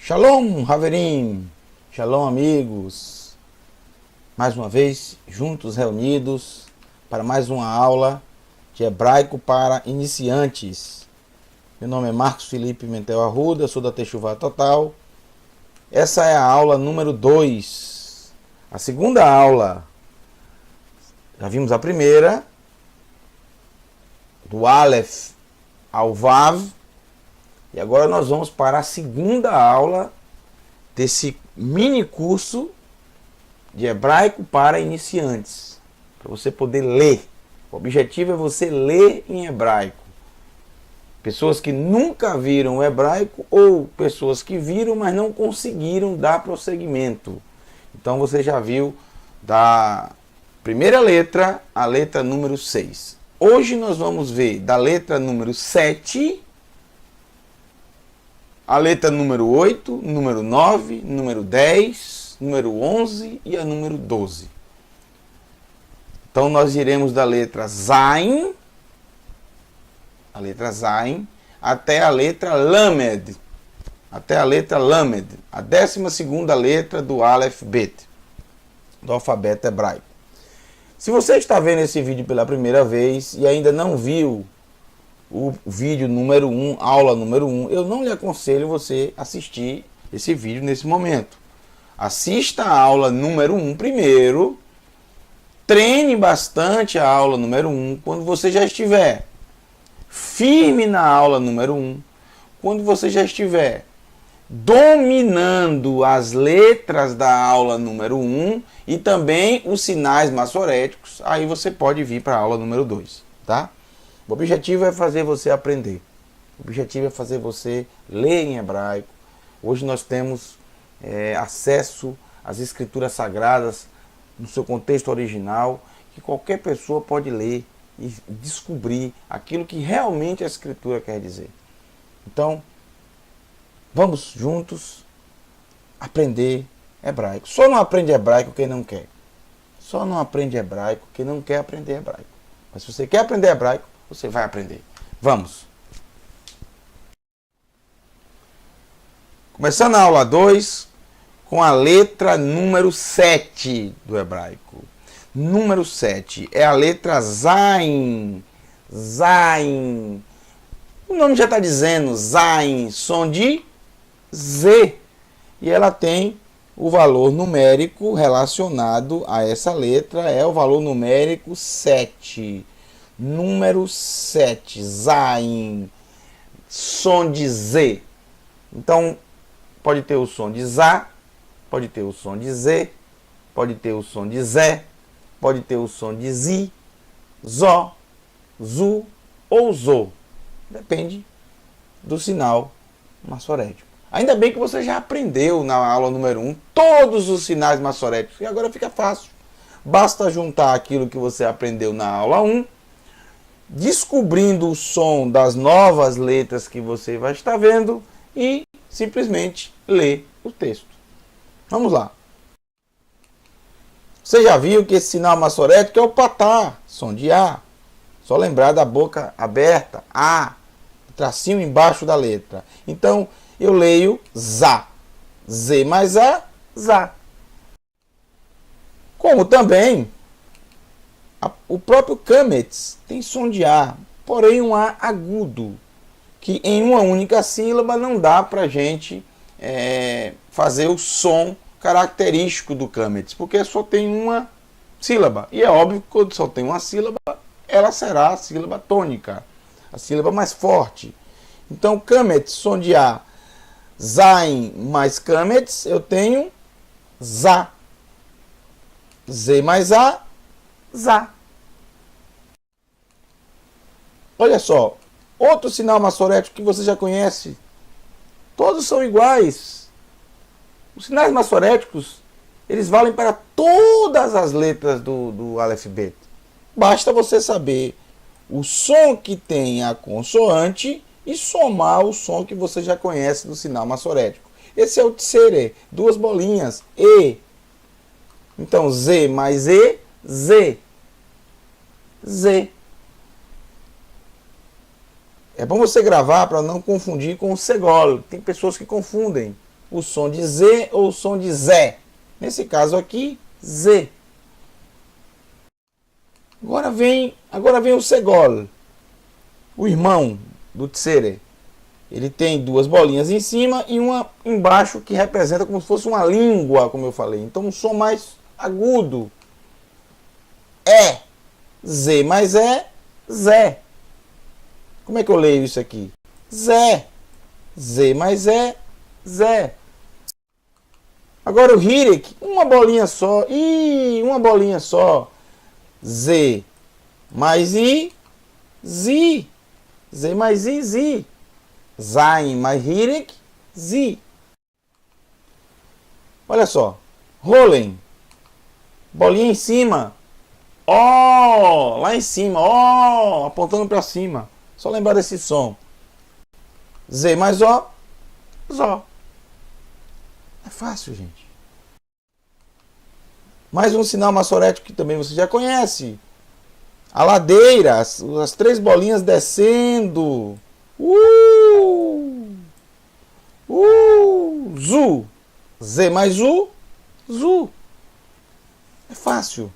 Shalom, Haverim! Shalom, amigos! Mais uma vez, juntos, reunidos, para mais uma aula de hebraico para iniciantes. Meu nome é Marcos Felipe Mentel Arruda, sou da Techuvá Total. Essa é a aula número 2. A segunda aula, já vimos a primeira, do Aleph ao Vav. E agora nós vamos para a segunda aula desse mini curso de hebraico para iniciantes, para você poder ler. O objetivo é você ler em hebraico. Pessoas que nunca viram o hebraico ou pessoas que viram, mas não conseguiram dar prosseguimento. Então você já viu da primeira letra à letra número 6. Hoje nós vamos ver da letra número 7 a letra número 8, número 9, número 10, número 11 e a número 12. Então nós iremos da letra Zain, até a letra Lamed, a 12ª letra do Aleph Bet, do alfabeto hebraico. Se você está vendo esse vídeo pela primeira vez e ainda não viu o vídeo número 1, aula número 1, eu não lhe aconselho você assistir esse vídeo nesse momento. Assista a aula número 1 primeiro, treine bastante a aula número 1, quando você já estiver firme na aula número 1, quando você já estiver dominando as letras da aula número 1 e também os sinais maçoréticos, aí você pode vir para a aula número 2, tá? O objetivo é fazer você aprender. O objetivo é fazer você ler em hebraico. Hoje nós temos acesso às escrituras sagradas no seu contexto original, que qualquer pessoa pode ler e descobrir aquilo que realmente a escritura quer dizer. Então, vamos juntos aprender hebraico. Só não aprende hebraico quem não quer. Só não aprende hebraico quem não quer aprender hebraico. Mas se você quer aprender hebraico, você vai aprender. Vamos! Começando a aula 2 com a letra número 7 do hebraico. Número 7 é a letra Zain. Zain. O nome já está dizendo Zain, som de Z. E ela tem o valor numérico relacionado a essa letra, é o valor numérico 7. Número 7, Zain, som de Z. Então, pode ter o som de Zá, pode ter o som de Z, pode ter o som de Zé, pode ter o som de Zi, Zó, Zu ou Zô. Depende do sinal maçorético. Ainda bem que você já aprendeu na aula número 1 todos os sinais maçoréticos. E agora fica fácil. Basta juntar aquilo que você aprendeu na aula 1, descobrindo o som das novas letras que você vai estar vendo e simplesmente ler o texto. Vamos lá. Você já viu que esse sinal maçorético é o patá, som de A. Só lembrar da boca aberta, A, tracinho embaixo da letra. Então, eu leio Zá. Z mais A, Zá. Como também o próprio Kametz tem som de A, porém um A agudo, que em uma única sílaba não dá para a gente fazer o som característico do Kametz, porque só tem uma sílaba. E é óbvio que quando só tem uma sílaba, ela será a sílaba tônica, a sílaba mais forte. Então, Kametz, som de A, Zain mais Kametz, eu tenho Zá. Z mais A, Zá. Olha só, outro sinal maçorético que você já conhece. Todos são iguais. Os sinais maçoréticos, eles valem para todas as letras do Aleph Bet. Basta você saber o som que tem a consoante e somar o som que você já conhece do sinal maçorético. Esse é o tsere, duas bolinhas, E. Então, Z mais E, Z. Z. É bom você gravar para não confundir com o segol. Tem pessoas que confundem. o som de Z ou o som de Zé. Nesse caso aqui, Z. Agora vem o Segol, o irmão do Tsere. Ele tem duas bolinhas em cima e uma embaixo que representa como se fosse uma língua, como eu falei. Então um som mais agudo. É. Z mais Zé. Como é que eu leio isso aqui? Zé. Z mais Zé. Agora o Hirek, uma bolinha só. Uma bolinha só. Z mais I, Z. Z mais I, Z. Zain mais Hirek, Z. Olha só. Rolen. Bolinha em cima. Ó, lá em cima. Ó, apontando para cima. Só lembrar desse som. Z mais O, Zó. É fácil, gente. Mais um sinal maçorético que também você já conhece. A ladeira, as três bolinhas descendo. Zu. Z mais U, Zu. É fácil.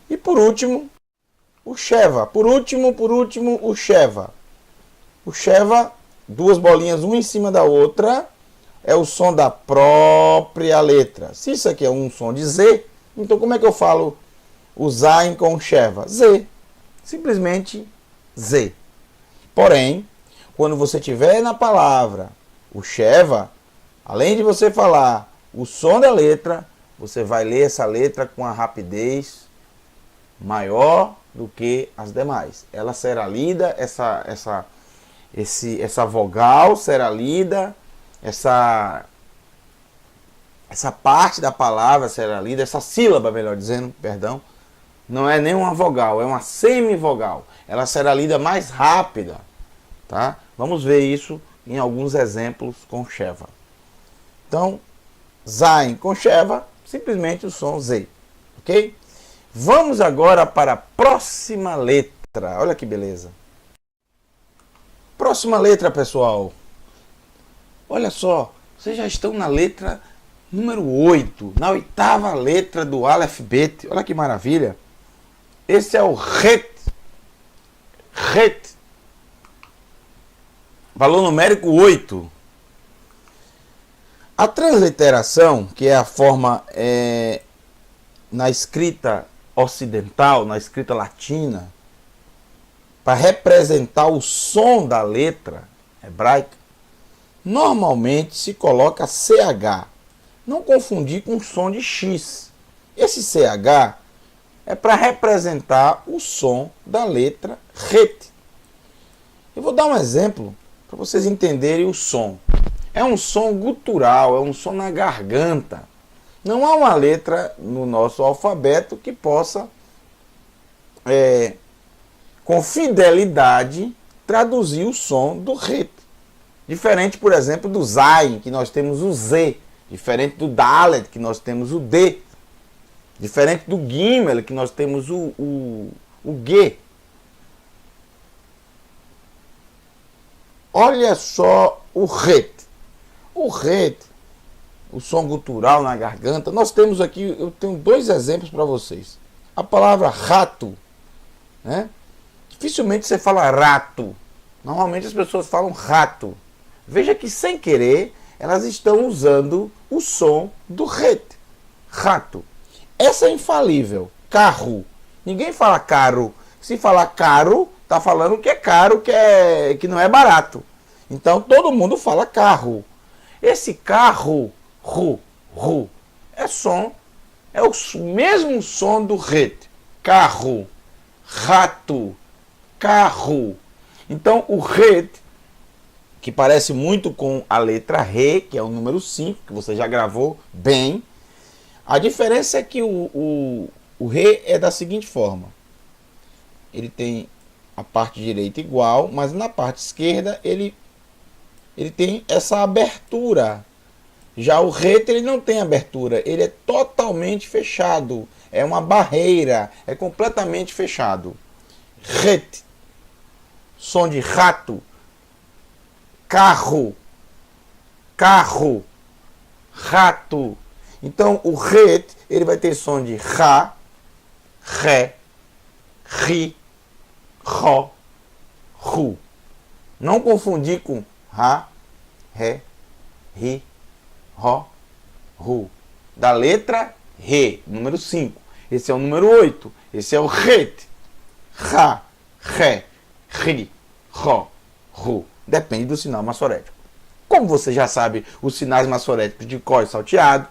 E por último, o Sheva. Por último, o Sheva. O Sheva, duas bolinhas uma em cima da outra, é o som da própria letra. Se isso aqui é um som de Z, então como é que eu falo o Zain com o Sheva? Z. Simplesmente Z. Porém, quando você tiver na palavra o Sheva, além de você falar o som da letra, você vai ler essa letra com a rapidez maior do que as demais. Ela será lida, essa vogal será lida, essa parte da palavra será lida, essa sílaba, melhor dizendo, perdão, não é nem uma vogal, é uma semivogal. Ela será lida mais rápida, tá? Vamos ver isso em alguns exemplos com Sheva. Então, Zain com Sheva, simplesmente o som Z, ok? Vamos agora para a próxima letra. Olha que beleza. Próxima letra, pessoal. Olha só, vocês já estão na letra número 8, na oitava letra do alfabeto. Olha que maravilha. Esse é o Het. Het. Valor numérico 8. A transliteração, que é a forma na escrita ocidental, na escrita latina, para representar o som da letra hebraica, normalmente se coloca CH. Não confundir com o som de X. Esse CH é para representar o som da letra Het. Eu vou dar um exemplo para vocês entenderem o som. É um som gutural, é um som na garganta. Não há uma letra no nosso alfabeto que possa, com fidelidade, traduzir o som do Het. Diferente, por exemplo, do Zain, que nós temos o Z. Diferente do Dalet, que nós temos o D. Diferente do Gimel, que nós temos o G. Olha só o Het. O Het, o som gutural na garganta, nós temos aqui, eu tenho dois exemplos para vocês. A palavra rato, né? Dificilmente você fala rato. Normalmente as pessoas falam rato. Veja que sem querer elas estão usando o som do Het. Rato. Essa é infalível. Carro. Ninguém fala caro. Se falar caro, está falando que é caro, que não é barato. Então todo mundo fala carro. Esse carro, é o mesmo som do Het. Carro, rato, carro. Então o Het, que parece muito com a letra Re, que é o número 5, que você já gravou bem. A diferença é que o Re é da seguinte forma. Ele tem a parte direita igual, mas na parte esquerda ele tem essa abertura. Já o Het, ele não tem abertura, ele é totalmente fechado. É uma barreira, é completamente fechado. Het, som de rato. Carro, carro, rato. Então, o ret, ele vai ter som de ra, ré, ri, ró, ru. Não confundir com ra, ré, ri, ró, ru. Da letra re, número 5. Esse é o número 8. Esse é o ret. Ra, ré, ri, ró, ru. Depende do sinal massorético. Como você já sabe os sinais massoréticos de cor e salteado,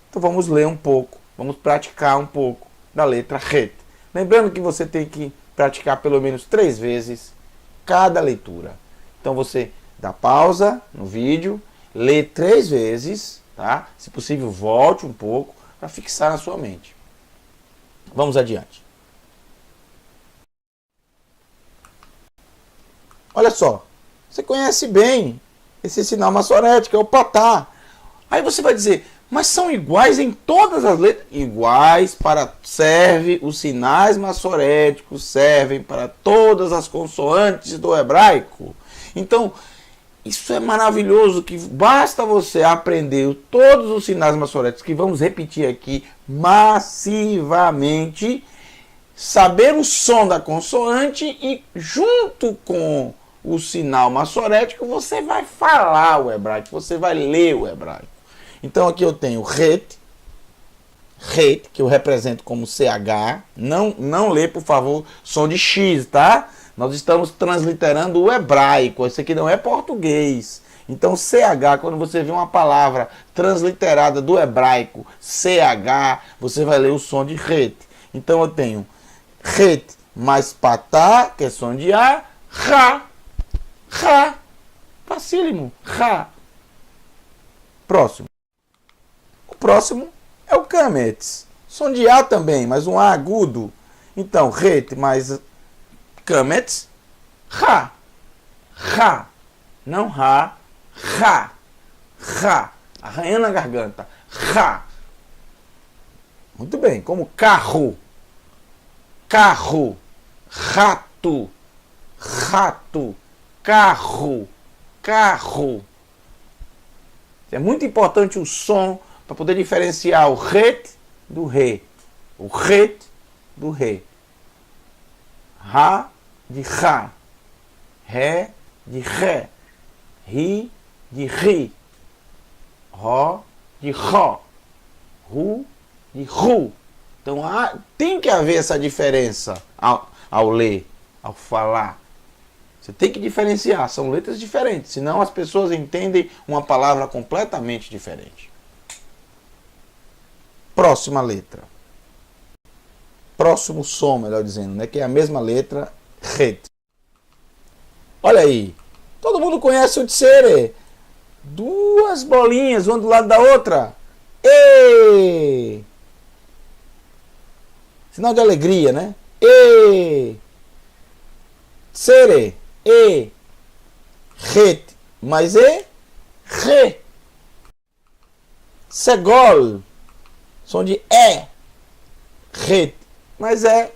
então vamos ler um pouco, vamos praticar um pouco da letra ret. Lembrando que você tem que praticar pelo menos 3 vezes cada leitura. Então você dá pausa no vídeo, lê 3 vezes, tá? Se possível, volte um pouco para fixar na sua mente. Vamos adiante. Olha só, você conhece bem esse sinal massorético, é o patá. Aí você vai dizer, mas são iguais em todas as letras? Iguais serve, os sinais massoréticos servem para todas as consoantes do hebraico. Então, isso é maravilhoso, que basta você aprender todos os sinais massoréticos, que vamos repetir aqui massivamente, saber o som da consoante e junto com o sinal massorético você vai falar o hebraico, você vai ler o hebraico. Então aqui eu tenho ret, que eu represento como CH. Não lê, por favor, som de X, tá? Nós estamos transliterando o hebraico. Isso aqui não é português. Então CH, quando você vê uma palavra transliterada do hebraico, CH, você vai ler o som de ret. Então eu tenho ret mais patá, que é som de A, ra. Ra. Facílimo. Ra. Próximo. O próximo é o kametz. Som de A também, mas um A agudo. Então, ret mais kametz. Ra. Ra. Não ra. Ra. Ra. Arranhando a garganta. Ra. Muito bem. Como carro. Carro. Rato. Rato. Carro, carro. É muito importante o som para poder diferenciar o ret do re. O ret do re. Ra de ra. Ré de ré. Ri de ri. Ró de ró. Ru de ru. Então tem que haver essa diferença ao ler, ao falar. Você tem que diferenciar, são letras diferentes, senão as pessoas entendem uma palavra completamente diferente. Próxima letra. Próximo som, melhor dizendo, né? Que é a mesma letra, ret. Olha aí, todo mundo conhece o tsere. 2 bolinhas, uma do lado da outra. E. Sinal de alegria, né? E. Tsere. E, ret, mais re. Segol, som de ret, mas ré.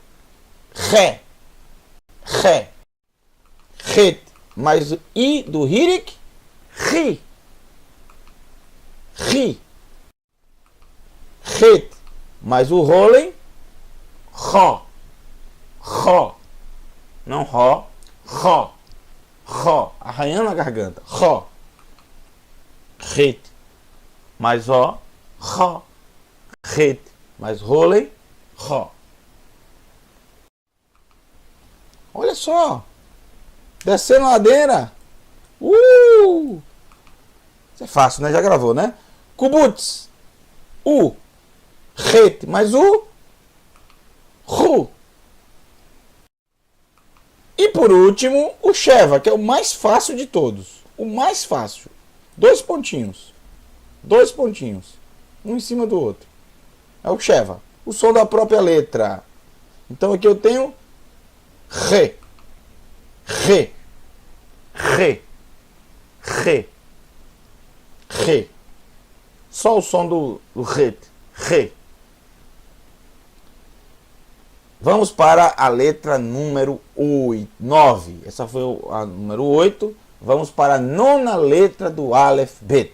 Ré. Ret, mais o i do hirik, ri. Ri. Ret, mais o rolen, ró. Ró. Não ró, ró. Ró, arranhando a garganta. Ró. Ret. Mais ó. Ró. Ret. Mais rolem. Ró. Olha só. Descendo a ladeira. Isso é fácil, né? Já gravou, né? Kubutz. Ret. Mais ru. E por último, o Sheva, que é o mais fácil de todos. O mais fácil. 2 pontinhos. 2 pontinhos. Um em cima do outro. É o Sheva. O som da própria letra. Então aqui eu tenho re. Re. Re. Re. Re. Só o som do ret. Re. Vamos para a letra número 9. Essa foi a número 8. Vamos para a 9ª letra do Aleph Bet.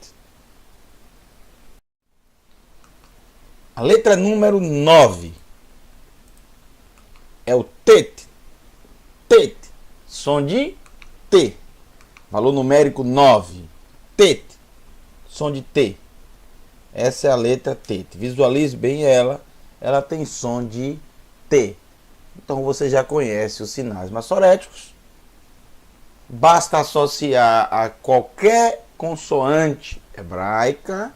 A letra número 9 é o TET. TET. Som de T. Valor numérico 9. TET. Som de T. Essa é a letra TET. Visualize bem ela. Ela tem som de T. Então você já conhece os sinais massoréticos. Basta associar a qualquer consoante hebraica,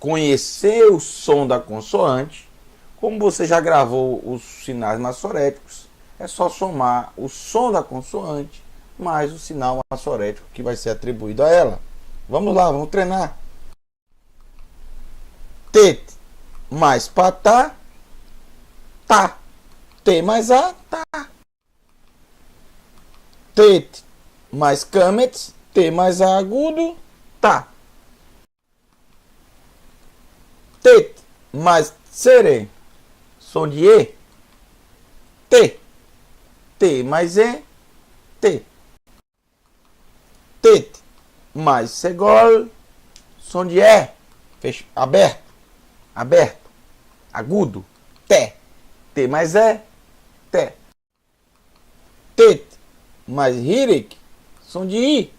conhecer o som da consoante. Como você já gravou os sinais massoréticos, é só somar o som da consoante mais o sinal massorético que vai ser atribuído a ela. Vamos lá, vamos treinar. Tet mais patá, tá. T mais A, tá. Tet mais camet, T mais A agudo, tá. Tet mais sere, som de E, T. T mais E, T. Tet mais segol, som de E, fecha, aberto, aberto, agudo, T. T mais E, T. Tet mais hirik, som de I,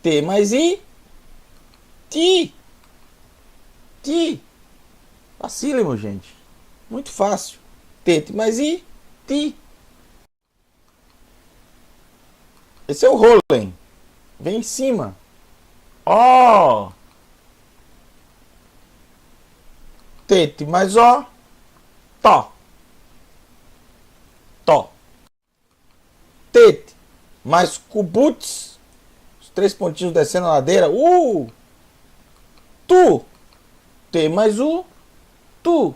T mais I, Ti. Ti. Facílimo, gente. Muito fácil. Tet mais I, Ti. Esse é o Rolen. Vem em cima. Ó. Tet mais O. Tó. Tó. Tet mais Kubuts. Os 3 pontinhos descendo a ladeira. Tu. T mais U. Tu.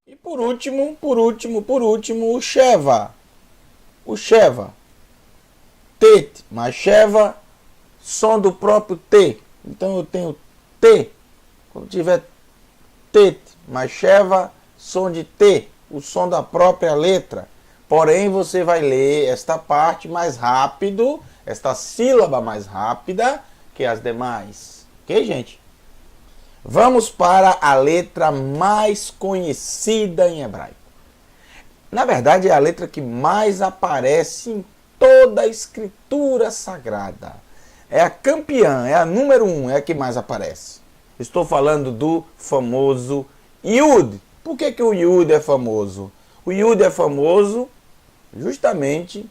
E por último, o Sheva. O Sheva. Tet mais Sheva, som do próprio T. Então eu tenho T. Quando tiver Tet mais Sheva, som de T, o som da própria letra. Porém, você vai ler esta parte mais rápido, esta sílaba mais rápida que as demais. Ok, gente? Vamos para a letra mais conhecida em hebraico. Na verdade, é a letra que mais aparece em toda a escritura sagrada. É a campeã, é a número 1, é a que mais aparece. Estou falando do famoso Yud. Por que o Yud é famoso? O Yud é famoso justamente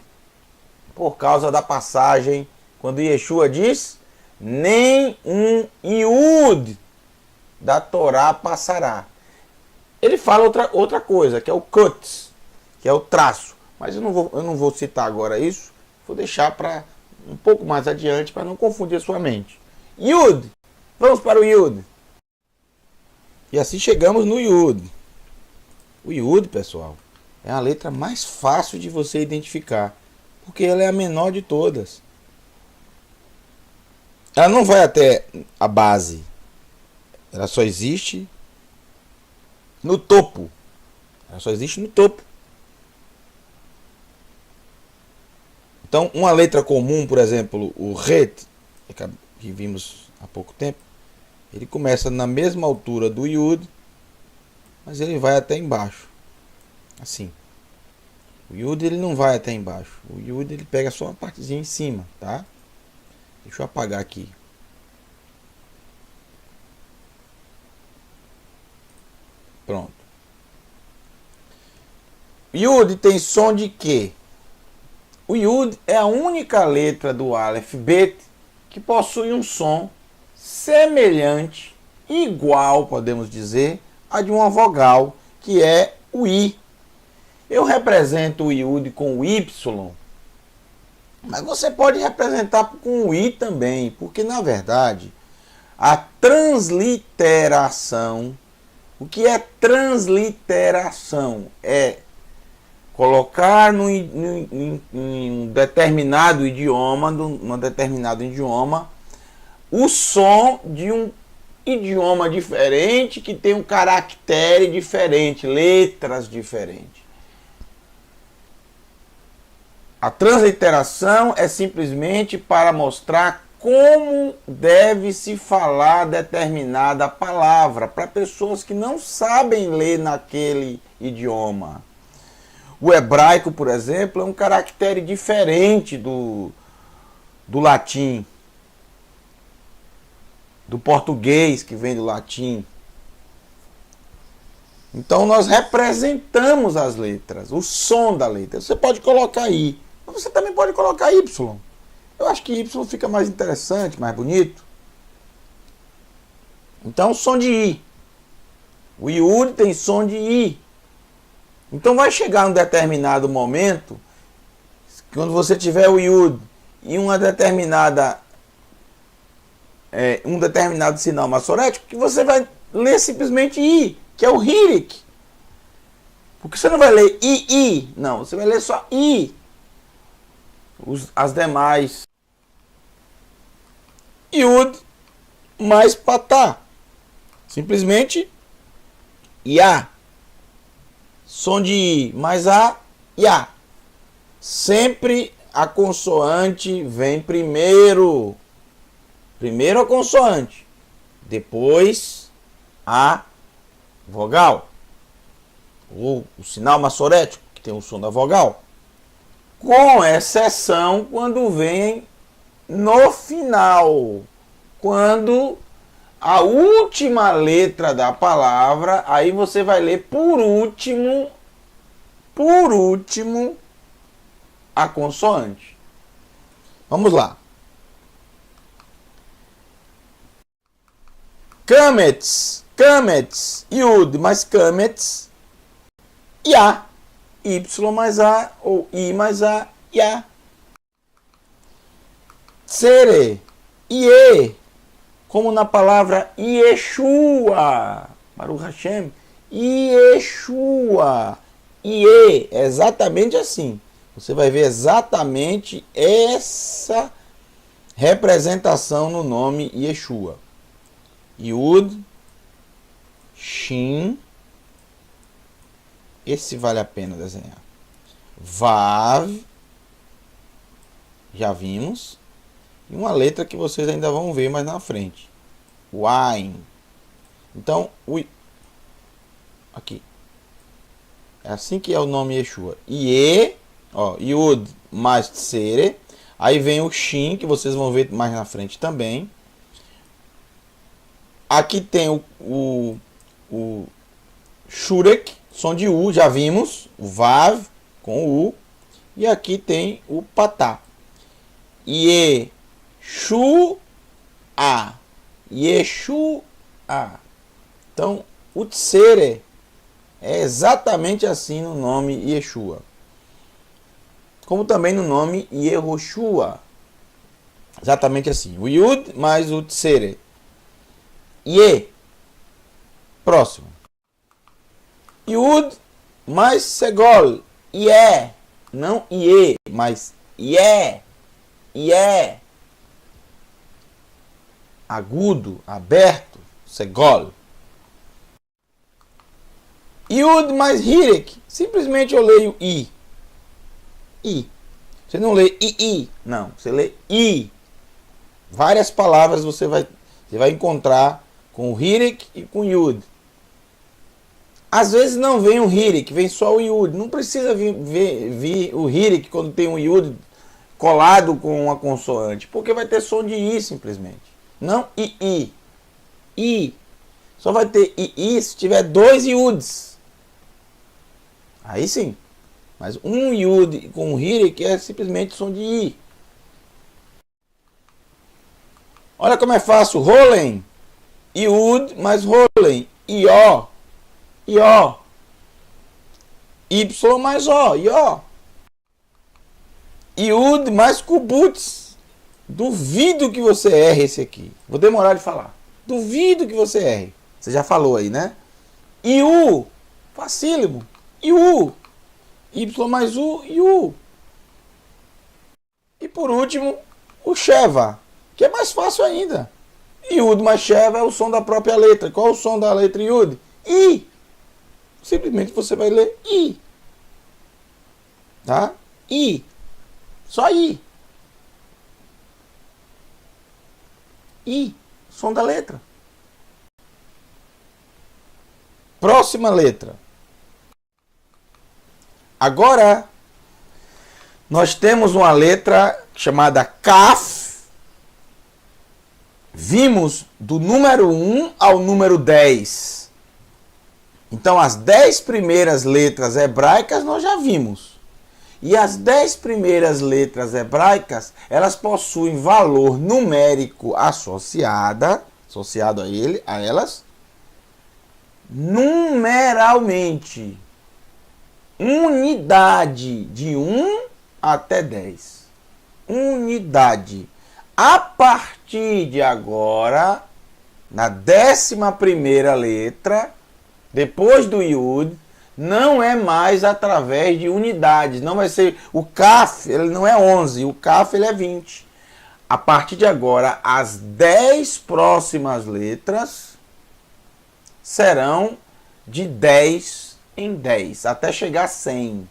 por causa da passagem quando Yeshua diz: nem um Yud da Torá passará. Ele fala outra coisa, que é o Kutz, que é o traço. Mas eu não vou citar agora isso. Vou deixar para um pouco mais adiante para não confundir a sua mente. Yud. Vamos para o Yud. E assim chegamos no Yud. O Yud, pessoal, é a letra mais fácil de você identificar, porque ela é a menor de todas. Ela não vai até a base. Ela só existe no topo. Ela só existe no topo. Então, uma letra comum, por exemplo, o Ret, que vimos há pouco tempo, ele começa na mesma altura do Yud, mas ele vai até embaixo. Assim. O Yud ele não vai até embaixo. O Yud ele pega só uma partezinha em cima, tá? Deixa eu apagar aqui. Pronto. Yud tem som de quê? O Yud é a única letra do Aleph Bet que possui um som semelhante, igual, podemos dizer, a de uma vogal, que é o I. Eu represento o Yud com o Y, mas você pode representar com o I também, porque na verdade a transliteração, o que é transliteração? É colocar em um determinado idioma, o som de um idioma diferente que tem um caractere diferente, letras diferentes. A transliteração é simplesmente para mostrar como deve se falar determinada palavra para pessoas que não sabem ler naquele idioma. O hebraico, por exemplo, é um caractere diferente do latim, do português, que vem do latim. Então nós representamos as letras, o som da letra. Você pode colocar I, mas você também pode colocar Y. Eu acho que Y fica mais interessante, mais bonito. Então, som de I. O Iud tem som de I. Então vai chegar um determinado momento, quando você tiver o Iud e um determinado sinal massorético, que você vai ler simplesmente I, que é o Hirik. Porque você não vai ler I, não, você vai ler só I. As demais Iud mais Patá. Simplesmente Ya. Som de I mais A, Ya. Sempre a consoante vem primeiro. Primeiro a consoante, depois a vogal. Ou o sinal massorético, que tem o som da vogal. Com exceção quando vem no final. Quando a última letra da palavra, aí você vai ler por último, a consoante. Vamos lá. Kamets, Yud mais Kamets, Ya. Y mais A ou I mais A, Ya. Tsere, Ie, como na palavra Yeshua, Baruch Hashem, Yeshua, Ie, é exatamente assim. Você vai ver exatamente essa representação no nome Yeshua. Yud, Shin, esse vale a pena desenhar. Vav, já vimos. E uma letra que vocês ainda vão ver mais na frente. Wain. Então, aqui. É assim que é o nome Yeshua. Ie, ó, Yud mais Tsere. Aí vem o Shin, que vocês vão ver mais na frente também. Aqui tem o Shurek, som de U, já vimos. O Vav com o U. E aqui tem o Patá. Yeshua. Yeshua. Então, o Tsere é exatamente assim no nome Yeshua. Como também no nome Yehoshua. Exatamente assim. O Yud mais o Tsere. Ye. Próximo. Yud mais Segol. Ie. Não Ie, mas Ie. Ie. Agudo, aberto. Segol. Yud mais Hirek. Simplesmente eu leio I. I. Você não lê I. Não, você lê I. Várias palavras você vai encontrar com o Hirek e com o Yud. Às vezes não vem o Hirek, vem só o Yud. Não precisa vir o Hirek quando tem um Yud colado com uma consoante, porque vai ter som de I simplesmente. Não I. I. Só vai ter I se tiver dois Yuds. Aí sim. Mas um Yud com o Hirek é simplesmente som de I. Olha como é fácil. Rolen. Yud mais Rolen. Ió. Ió. Y mais O. Ió. Yud mais Kubutz. Duvido que você erre esse aqui. Vou demorar de falar. Duvido que você erre. Você já falou aí, né? Iu. Facílimo. Iu. Y mais U. Iu. E por último, o Sheva, que é mais fácil ainda. Yud mais Sheva é o som da própria letra. Qual é o som da letra Yud? I. Simplesmente você vai ler I. Tá? I. Só I. I, som da letra. Próxima letra. Agora, nós temos uma letra chamada Kaf. Vimos do número 1 ao número 10. Então, as 10 primeiras letras hebraicas nós já vimos. E as 10 primeiras letras hebraicas, elas possuem valor numérico associado a elas, numeralmente. Unidade de 1 até 10. Unidade. A partir de agora, na 11ª letra, depois do Yud, não é mais através de unidades. Não vai ser o Kaf, ele não é 11, o Kaf ele é 20. A partir de agora, as 10 próximas letras serão de 10 em 10, até chegar a 100.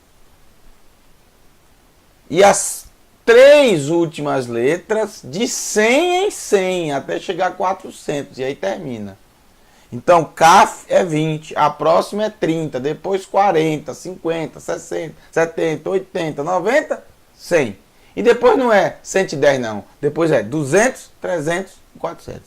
E as 3 últimas letras de 100 em 100, até chegar a 400, e aí termina. Então, Kaf é 20, a próxima é 30, depois 40, 50, 60, 70, 80, 90, 100. E depois não é 110 não, depois é 200, 300, 400.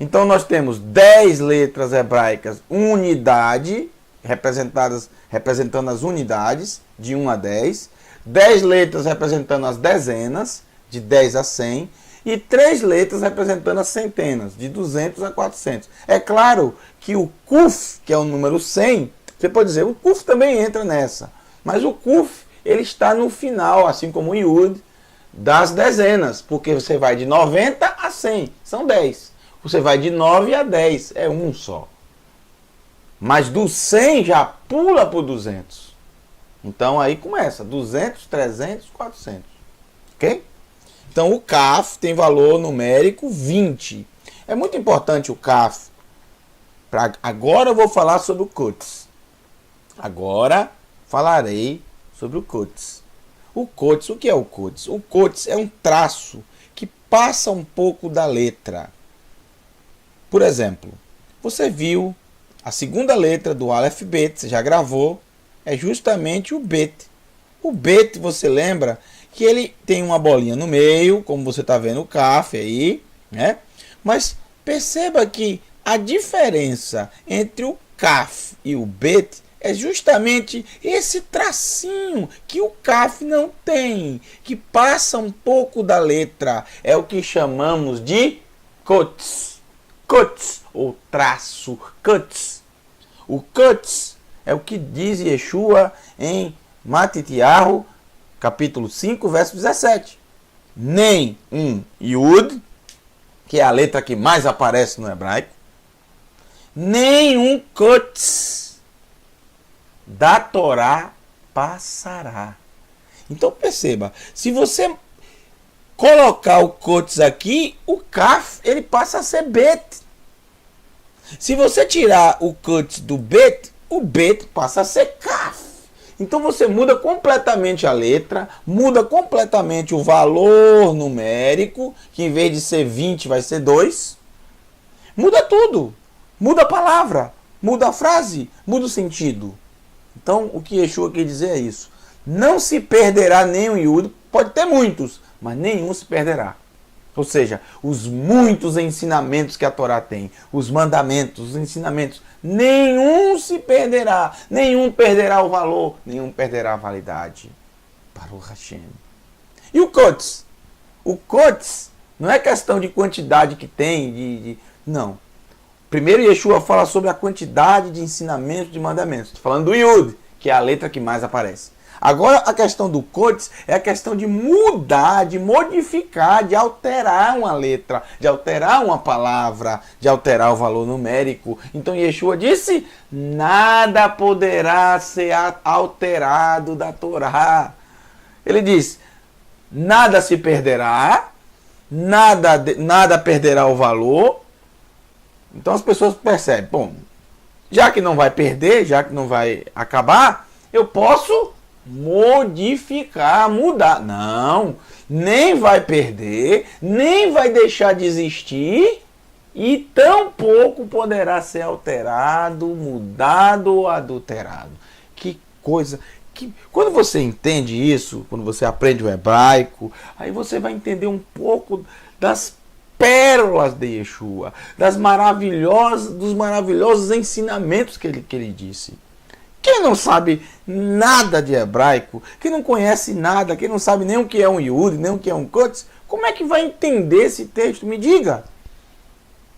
Então nós temos 10 letras hebraicas unidade, representando as unidades, de 1 a 10. 10 letras representando as dezenas, de 10 a 100. E 3 letras representando as centenas, de 200 a 400. É claro que o Kuf, que é o número 100, você pode dizer, o Kuf também entra nessa. Mas o Kuf, ele está no final, assim como o Yud, das dezenas. Porque você vai de 90 a 100, são 10. Você vai de 9 a 10, é um só. Mas do 100 já pula para o 200. Então aí começa, 200, 300, 400. Ok? Então o Kaf tem valor numérico 20. É muito importante o Kaf. Agora eu vou falar sobre o Kots. Agora falarei sobre o Kots. O Kots, o que é o Kots? O Kots é um traço que passa um pouco da letra. Por exemplo, você viu a segunda letra do Aleph Bet, você já gravou, é justamente o Bet. O Bet, você lembra que ele tem uma bolinha no meio, como você está vendo o Kaf aí, né? Mas perceba que a diferença entre o Kaf e o Bet é justamente esse tracinho que o Kaf não tem, que passa um pouco da letra. É o que chamamos de Kots. Kots, ou traço, Kots. O Kots é o que diz Yeshua em Matitiyahu, capítulo 5, verso 17. Nem um Yud, que é a letra que mais aparece no hebraico, nem um Kots da Torá passará. Então perceba, se você colocar o Kots aqui, o Kaf ele passa a ser Bet. Se você tirar o Kots do Bet, o Bet passa a ser Kaf. Então você muda completamente a letra, muda completamente o valor numérico, que em vez de ser 20 vai ser 2. Muda tudo. Muda a palavra, muda a frase, muda o sentido. Então o que Yeshua quer dizer é isso. Não se perderá nenhum Yud, pode ter muitos, mas nenhum se perderá. Ou seja, os muitos ensinamentos que a Torá tem, os mandamentos, os ensinamentos, nenhum se perderá, nenhum perderá o valor, nenhum perderá a validade. Baruch Hashem. E o Kots? O Kots não é questão de quantidade que tem, não. Primeiro Yeshua fala sobre a quantidade de ensinamentos, de mandamentos. Estou falando do Yud, que é a letra que mais aparece. Agora a questão do Kots é a questão de mudar, de modificar, de alterar uma letra, de alterar uma palavra, de alterar o valor numérico. Então Yeshua disse, nada poderá ser alterado da Torá. Ele diz, nada se perderá, nada perderá o valor. Então as pessoas percebem, bom, já que não vai perder, já que não vai acabar, eu posso modificar, mudar. Não, nem vai perder, nem vai deixar de existir e tampouco poderá ser alterado, mudado ou adulterado. Que coisa! Quando você entende isso, quando você aprende o hebraico, aí você vai entender um pouco das pérolas de Yeshua, dos maravilhosos ensinamentos que ele disse. Quem não sabe nada de hebraico, quem não conhece nada, quem não sabe nem o que é um Yud, nem o que é um Kodesh, como é que vai entender esse texto? Me diga.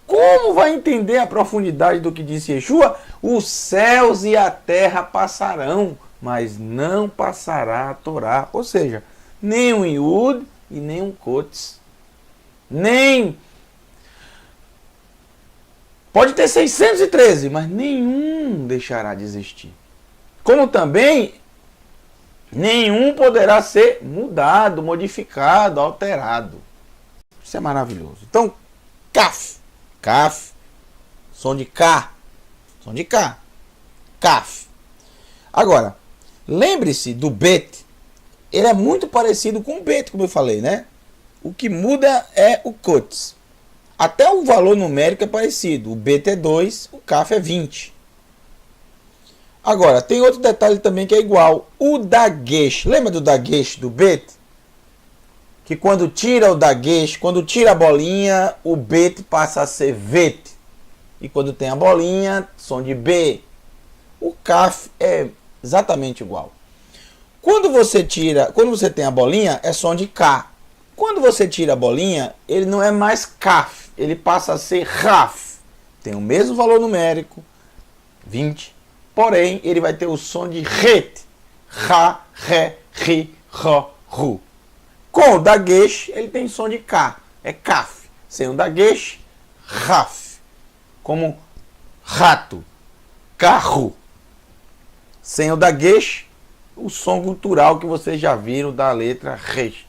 Como vai entender a profundidade do que disse Yeshua? Os céus e a terra passarão, mas não passará a Torá. Ou seja, nem um Yud e nem um Kodesh. Nem... Pode ter 613, mas nenhum deixará de existir. Como também nenhum poderá ser mudado, modificado, alterado. Isso é maravilhoso. Então, Kaf. Kaf. Som de K. Som de K. Kaf. Agora, lembre-se do Bet. Ele é muito parecido com o Bet, como eu falei, né? O que muda é o Kodesh. Até o valor numérico é parecido. O Bet é 2, o Kaf é 20. Agora, tem outro detalhe também que é igual. O Dagesh. Lembra do Dagesh do Bet? Que quando tira o Dagesh, quando tira a bolinha, o Bet passa a ser Vet. E quando tem a bolinha, som de B. O Kaf é exatamente igual. Quando você tem a bolinha, é som de K. Quando você tira a bolinha, ele não é mais Kaf, ele passa a ser Raf. Tem o mesmo valor numérico, 20. Porém, ele vai ter o som de ret. Ra, re, ri, ro, ru. Com o Dagesh, ele tem som de K. É Kaf. Sem o Dagesh, Raf. Como rato. Carro. Sem o Dagesh, o som cultural que vocês já viram da letra ret.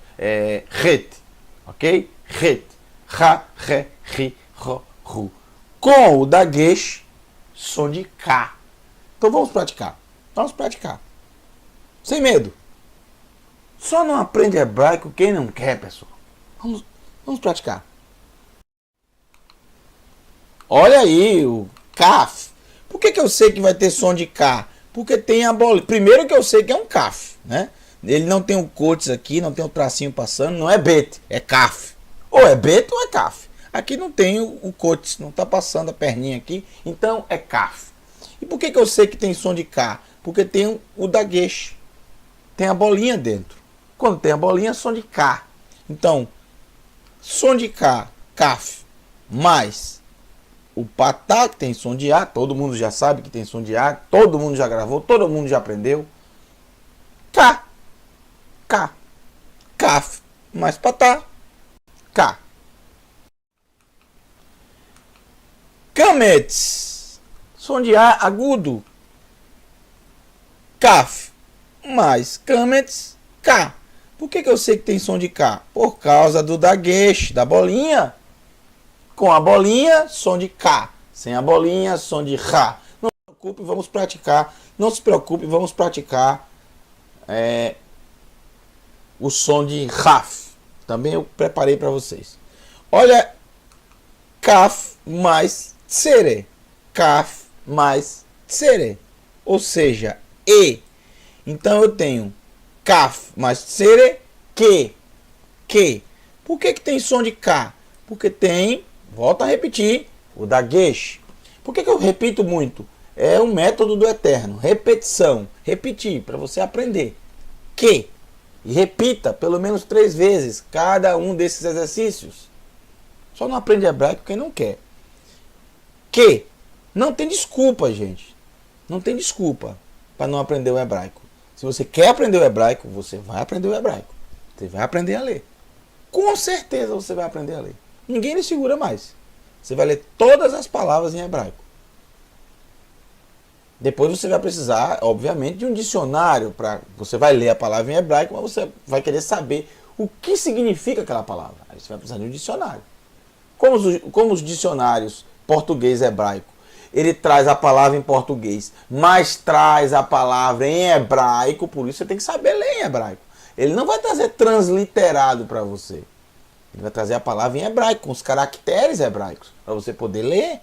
Ret. Ok? Ret. Ra, re, ri, ro, ru. Com o Dagesh, som de K. Então vamos praticar. Vamos praticar. Sem medo. Só não aprende hebraico quem não quer, pessoal. Vamos praticar. Olha aí o Kaf. Por que eu sei que vai ter som de K? Porque tem a bola. Primeiro que eu sei que é um Kaf, né? Ele não tem o Kodesh aqui, não tem o tracinho passando, não é Bet, é Kaf. Ou é Bet ou é Kaf. Aqui não tem o Kodesh, não está passando a perninha aqui, então é Kaf. E por que eu sei que tem som de K? Porque tem o Dagesh. Tem a bolinha dentro. Quando tem a bolinha, som de K. Então, som de K, Kaf, mais o Patá, que tem som de A. Todo mundo já sabe que tem som de A. Todo mundo já gravou, todo mundo já aprendeu. K. K. Kaf, mais Patá. K. Kametz. Som de A agudo. Kaf. Mais Kametz. K. Por que eu sei que tem som de K? Por causa do Dagesh, da bolinha. Com a bolinha, som de K. Sem a bolinha, som de Ra. Não se preocupe, vamos praticar. Não se preocupe, vamos praticar o som de Raf. Também eu preparei para vocês. Olha, Kaf mais Tsere. Kaf mais Tsere. Ou seja, E. Então eu tenho Kaf mais Tsere, que. Por que tem som de K? Porque tem, volto a repetir, o Dagesh. Por que eu repito muito? É um método do Eterno. Repetição. Repetir, para você aprender. Que. E repita pelo menos 3 vezes cada um desses exercícios. Só não aprende hebraico quem não quer. Que. Não tem desculpa, gente. Não tem desculpa para não aprender o hebraico. Se você quer aprender o hebraico, você vai aprender o hebraico. Você vai aprender a ler. Com certeza você vai aprender a ler. Ninguém lhe segura mais. Você vai ler todas as palavras em hebraico. Depois você vai precisar, obviamente, de um dicionário. Você vai ler a palavra em hebraico, mas você vai querer saber o que significa aquela palavra. Aí você vai precisar de um dicionário. Como os dicionários português-hebraico, ele traz a palavra em português, mas traz a palavra em hebraico, por isso você tem que saber ler em hebraico. Ele não vai trazer transliterado para você. Ele vai trazer a palavra em hebraico, com os caracteres hebraicos, para você poder ler.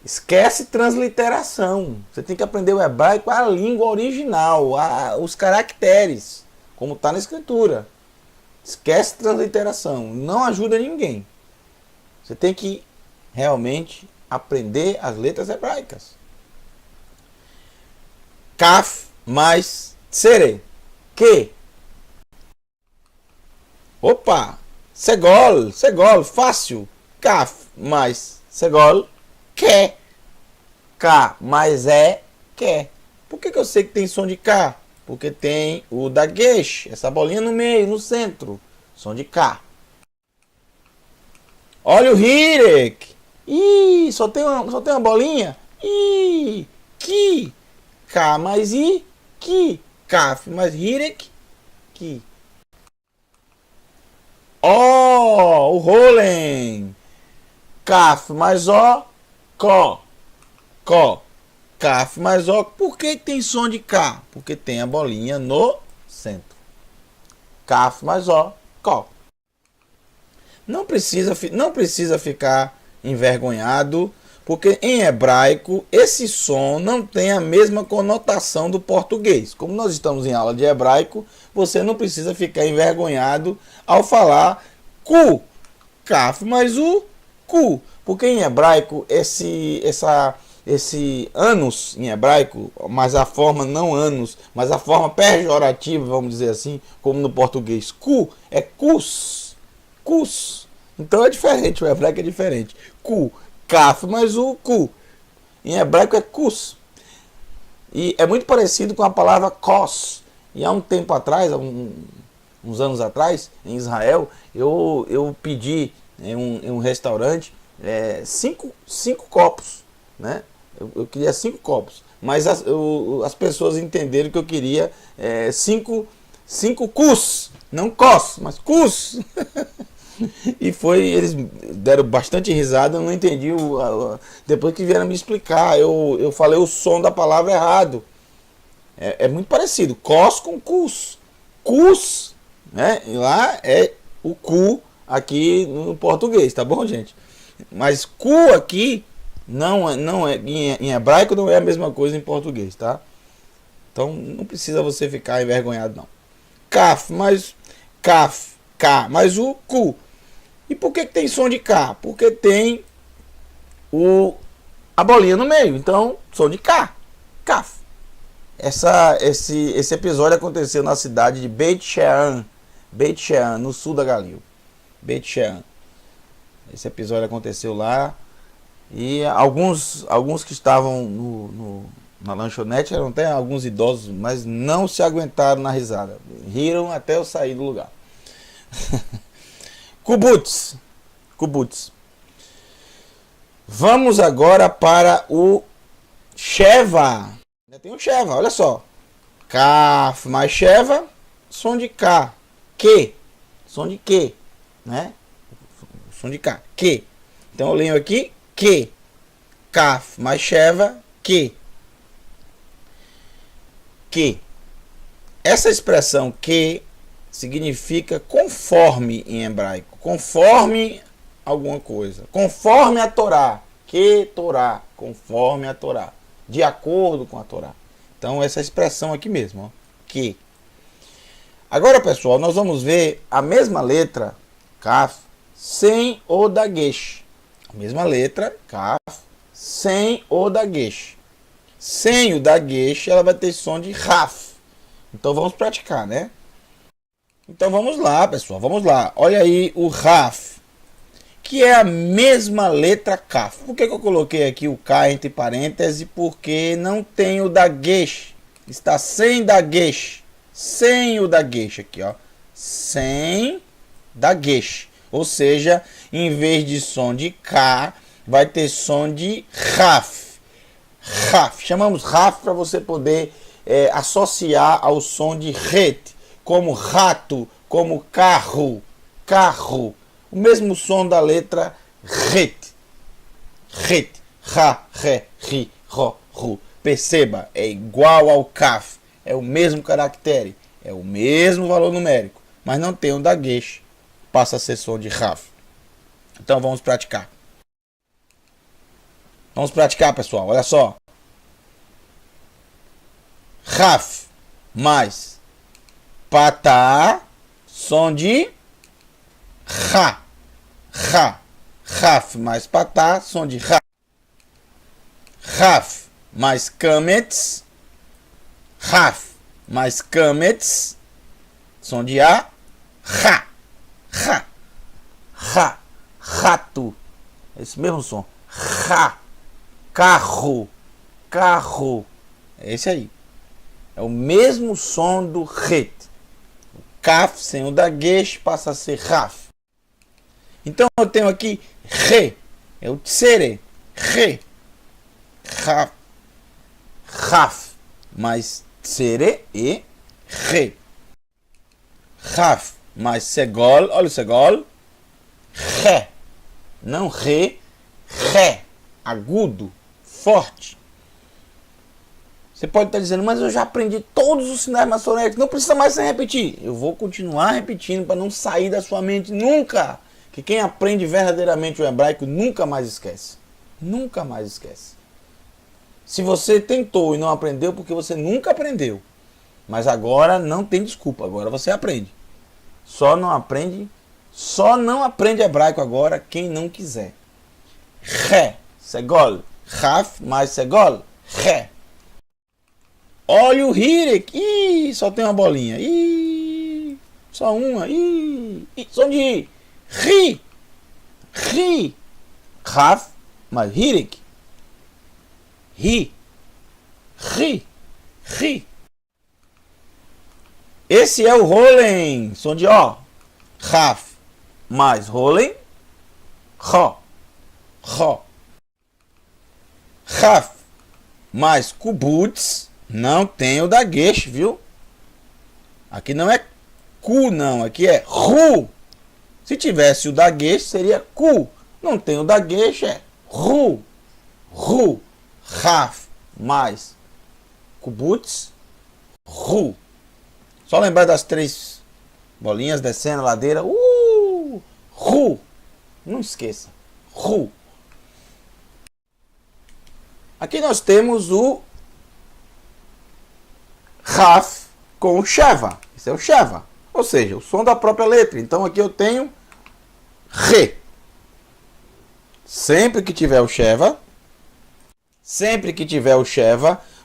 Esquece transliteração. Você tem que aprender o hebraico, a língua original, os caracteres, como está na escritura. Esquece transliteração. Não ajuda ninguém. Você tem que realmente aprender as letras hebraicas. Kaf mais tsere. Que. Opa! Segol, segol, fácil. Kaf mais segol. Que. K mais que. Por que eu sei que tem som de K? Porque tem o dagesh, essa bolinha no meio, no centro. Som de K. Olha o hirek. Ih, só tem uma bolinha. Ih, ki. K mais I, ki. Kaf mais hirek, ki. Ó, o rolen. Kaf mais O, ko. Ko. Kaf mais O. Por que tem som de K? Porque tem a bolinha no centro. Kaf mais O, ko. Não precisa ficar envergonhado, porque em hebraico esse som não tem a mesma conotação do português. Como nós estamos em aula de hebraico, você não precisa ficar envergonhado ao falar ku. Kaf mais U, ku. Porque em hebraico esse ânus em hebraico, mas a forma não ânus, mas a forma pejorativa, vamos dizer assim, como no português, ku é kus. Kus. Então é diferente, o hebraico é diferente. Ku, kaf mais u, ku. Em hebraico é kus. E é muito parecido com a palavra kos. E há um tempo atrás, uns anos atrás, em Israel, eu pedi em um restaurante 5 copos, né? Eu queria 5 copos, mas as pessoas entenderam que eu queria 5 cus, não cos, mas cus. E eles deram bastante risada, eu não entendi. Depois que vieram me explicar, eu falei o som da palavra errado. É muito parecido, cos com cus. Cus, né? E lá é o cu aqui no português, tá bom, gente? Mas cu aqui não é em hebraico não é a mesma coisa em português, tá? Então não precisa você ficar envergonhado não. Kaf mais kaf, K mais o cu. E por que tem som de K? Porque tem a bolinha no meio. Então, som de K. Kaf. Esse episódio aconteceu na cidade de Beit Shean. Beit Shean, no sul da Galil. Beit Shean. Esse episódio aconteceu lá. E alguns que estavam na lanchonete eram até alguns idosos, mas não se aguentaram na risada. Riram até eu sair do lugar. Kubutz. Vamos agora para o Sheva. Ainda tem o Sheva, olha só. Kaf mais Sheva, som de K. Que, som de que, né? Som de K. Que. Então eu leio aqui que. Kaf mais Sheva, que. Que. Essa expressão que significa conforme em hebraico. Conforme alguma coisa. Conforme a Torá. Que Torá. Conforme a Torá. De acordo com a Torá. Então essa expressão aqui mesmo. Ó, que. Agora, pessoal, nós vamos ver a mesma letra, Kaf, sem o dagesh. A mesma letra, Kaf, sem o dagesh. Sem o dagesh, ela vai ter som de Raf. Então vamos praticar, né? Então vamos lá, pessoal, vamos lá. Olha aí o Raf, que é a mesma letra Kaf. Por que eu coloquei aqui o K entre parênteses? Porque não tem o dagesh. Está sem dagesh. Sem o dagesh aqui, ó. Sem dagesh. Ou seja, em vez de som de K, vai ter som de Raf. Raf. Chamamos Raf para você poder associar ao som de Het. Como rato, como carro, carro. O mesmo som da letra Het. Het. Ra, re, ri, ro, ru. Perceba, é igual ao Kaf. É o mesmo caractere. É o mesmo valor numérico, mas não tem o dagesh. Passa a ser som de raf. Então vamos praticar. Vamos praticar, pessoal. Olha só. Raf mais patá, som de ra. Ra. Raf mais patá, som de ra. Raf mais kametz. Raf mais kametz, som de a. Ra. Ra. Ra. Rato. Esse mesmo som. Ra. Carro. Carro. É esse aí. É o mesmo som do ret. O kaf sem o dagesh passa a ser raf. Então eu tenho aqui re. É o tsere. Re. Raf. Raf. Mais tsere e re. Raf mais segol. Olha o segol. Ré. Não re. Ré. Agudo. Forte. Você pode estar dizendo, mas eu já aprendi todos os sinais maçonéticos, não precisa mais se repetir. Eu vou continuar repetindo para não sair da sua mente nunca. Que quem aprende verdadeiramente o hebraico nunca mais esquece. Nunca mais esquece. Se você tentou e não aprendeu, porque você nunca aprendeu. Mas agora não tem desculpa, agora você aprende. Só não aprende hebraico agora quem não quiser. Ré, segol, raf mais segol, ré. Olha o Hirek. Ih, só tem uma bolinha. Ih, só uma. Ih, som de ri. Ri. Raf, mas Hirek. Ri. Ri. Ri. Esse é o Rolen. Som de ó. Raf, mais Rolen. Ro. Ro. Raf, mais Kubutz. Não tem o dagesh, viu? Aqui não é cu, não. Aqui é ru. Se tivesse o dagesh, seria cu. Não tem o dagesh, é ru. Ru. Raf mais kubutz. Ru. Só lembrar das 3 bolinhas descendo a ladeira. Ru. Não esqueça. Ru. Aqui nós temos o Raf com o Sheva. Esse é o Sheva. Ou seja, o som da própria letra. Então aqui eu tenho Re. Sempre que tiver o Sheva,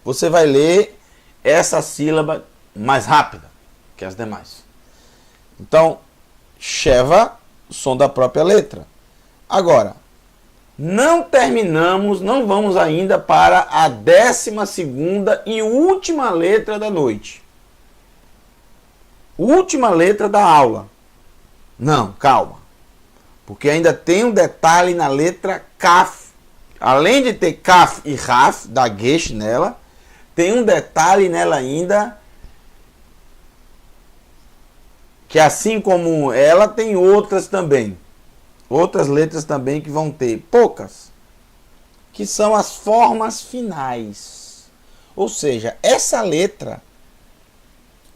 você vai ler essa sílaba mais rápida que as demais. Então, Sheva, som da própria letra. Agora, não vamos ainda para a 12ª e última letra da noite. Última letra da aula. Não, calma. Porque ainda tem um detalhe na letra Kaf. Além de ter Kaf e Raf, dagesh nela, tem um detalhe nela ainda, que assim como ela, tem outras também. Outras letras também que vão ter, poucas, que são as formas finais. Ou seja, essa letra,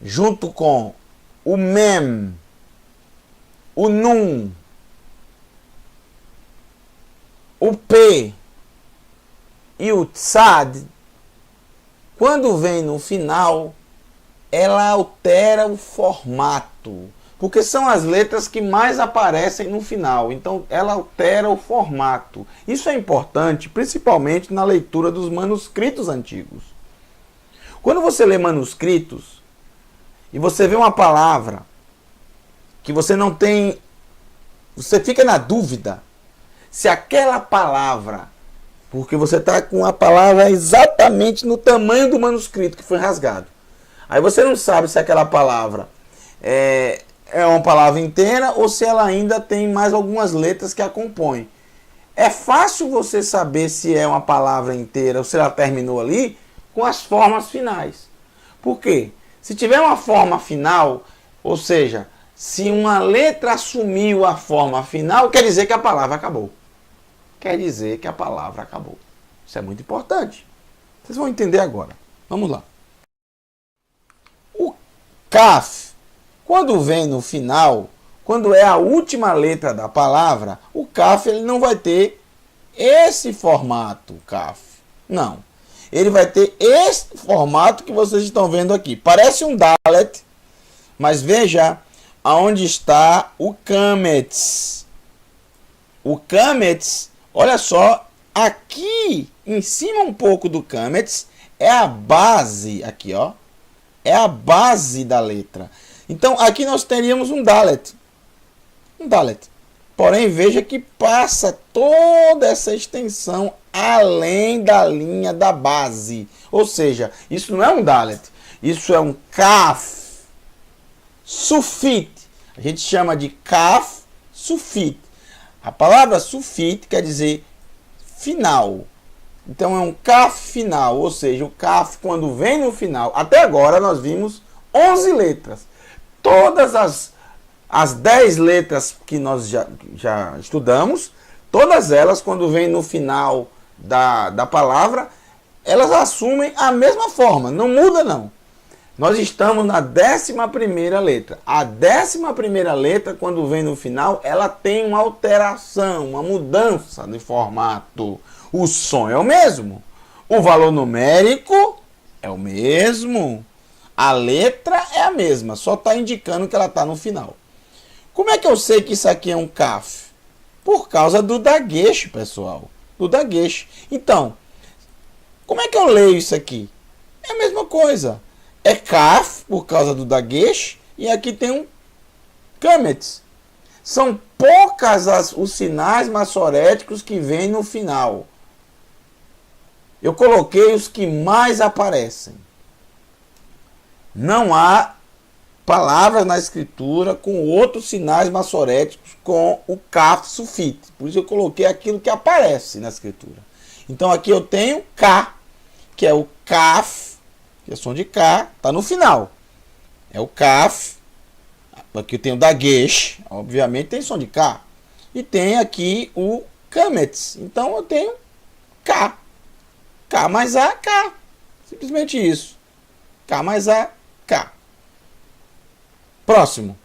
junto com o mem, o num, o p e o tzad, quando vem no final, ela altera o formato. Porque são as letras que mais aparecem no final. Então, ela altera o formato. Isso é importante, principalmente na leitura dos manuscritos antigos. Quando você lê manuscritos e você vê uma palavra que você não tem... Você fica na dúvida se aquela palavra... Porque você está com a palavra exatamente no tamanho do manuscrito que foi rasgado. Aí você não sabe se aquela palavra é uma palavra inteira ou se ela ainda tem mais algumas letras que a compõem. É fácil você saber se é uma palavra inteira ou se ela terminou ali com as formas finais. Por quê? Se tiver uma forma final, ou seja, se uma letra assumiu a forma final, quer dizer que a palavra acabou. Quer dizer que a palavra acabou. Isso é muito importante. Vocês vão entender agora. Vamos lá. Kaf, quando vem no final, quando é a última letra da palavra, o kaf ele não vai ter esse formato, kaf. Não. Ele vai ter esse formato que vocês estão vendo aqui. Parece um dalet, mas veja aonde está o kametz. O kametz, olha só, aqui em cima um pouco do kametz é a base, aqui ó, é a base da letra. Então aqui nós teríamos um dalet. Um dalet. Porém, veja que passa toda essa extensão além da linha da base. Ou seja, isso não é um dalet. Isso é um kaf sufit. A gente chama de kaf sufit. A palavra sufit quer dizer final. Então é um kaf final. Ou seja, o kaf quando vem no final. Até agora nós vimos 11 letras. Todas as 10 letras que nós já estudamos, todas elas, quando vem no final da palavra, elas assumem a mesma forma, não muda não. Nós estamos na 11ª letra. A 11ª letra, quando vem no final, ela tem uma alteração, uma mudança de formato. O som é o mesmo, o valor numérico é o mesmo, a letra é a mesma, só está indicando que ela está no final. Como é que eu sei que isso aqui é um kaf? Por causa do dagesh, pessoal. Do dagesh. Então, como é que eu leio isso aqui? É a mesma coisa. É kaf, por causa do dagesh, e aqui tem um kametz. São poucas os sinais massoréticos que vêm no final. Eu coloquei os que mais aparecem. Não há palavras na escritura com outros sinais massoréticos com o kaf sufit. Por isso eu coloquei aquilo que aparece na escritura. Então aqui eu tenho K, que é o kaf, que é som de K, está no final. É o kaf. Aqui eu tenho o dagesh, obviamente tem som de K. E tem aqui o kametz. Então eu tenho K. K mais A, K. Simplesmente isso. K mais A, K. Próximo.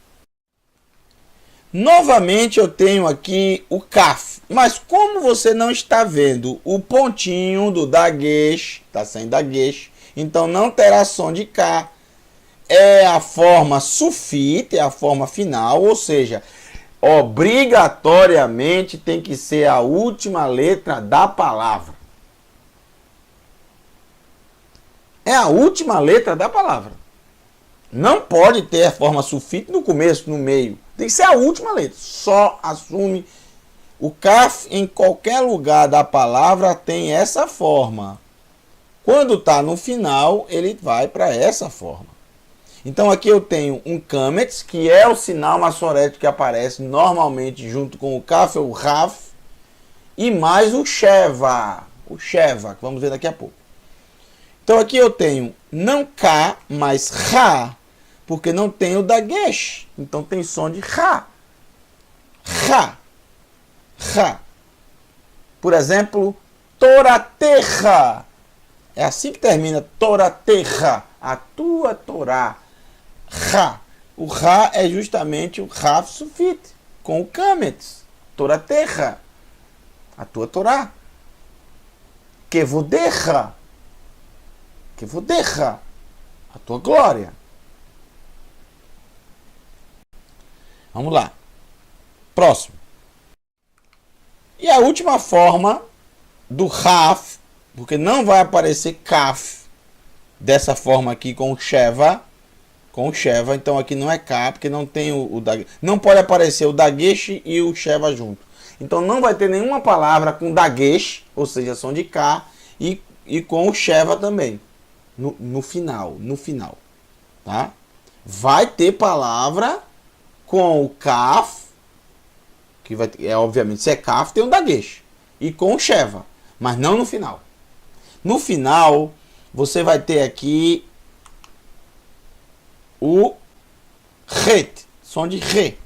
Novamente eu tenho aqui o kaf. Mas como você não está vendo o pontinho do dagesh, está sem dagesh, então não terá som de K. É a forma sufit, é a forma final, ou seja, obrigatoriamente tem que ser a última letra da palavra. É a última letra da palavra. Não pode ter a forma sufit no começo, no meio. Tem que ser a última letra. Só assume o kaf em qualquer lugar da palavra tem essa forma. Quando está no final, ele vai para essa forma. Então aqui eu tenho um kametz, que é o sinal massorético que aparece normalmente junto com o kaf ou o raf, e mais o sheva. O sheva, que vamos ver daqui a pouco. Então aqui eu tenho não K, mas Ra, porque não tem o dagesh. Então tem som de Ra. Ra. Ra. Por exemplo, Toraterra. É assim que termina Toraterra. A tua Torá. Ra. O Ra é justamente o Raf sufit, com o kametz. Toraterra. A tua Torá. Kevodecha. Que vou deixar a tua glória. Vamos lá. Próximo. E a última forma do Raf, porque não vai aparecer Kaf dessa forma aqui com o Sheva. Com o Sheva, então aqui não é K, porque não tem o dagesh. Não pode aparecer o dagesh e o Sheva junto. Então não vai ter nenhuma palavra com dagesh, ou seja, som de K, e com o Sheva também. No final, tá? Vai ter palavra com o kaf, que vai ter, obviamente, se é kaf, tem um dagesh, e com o sheva, mas não no final. No final, você vai ter aqui o ret, som de re.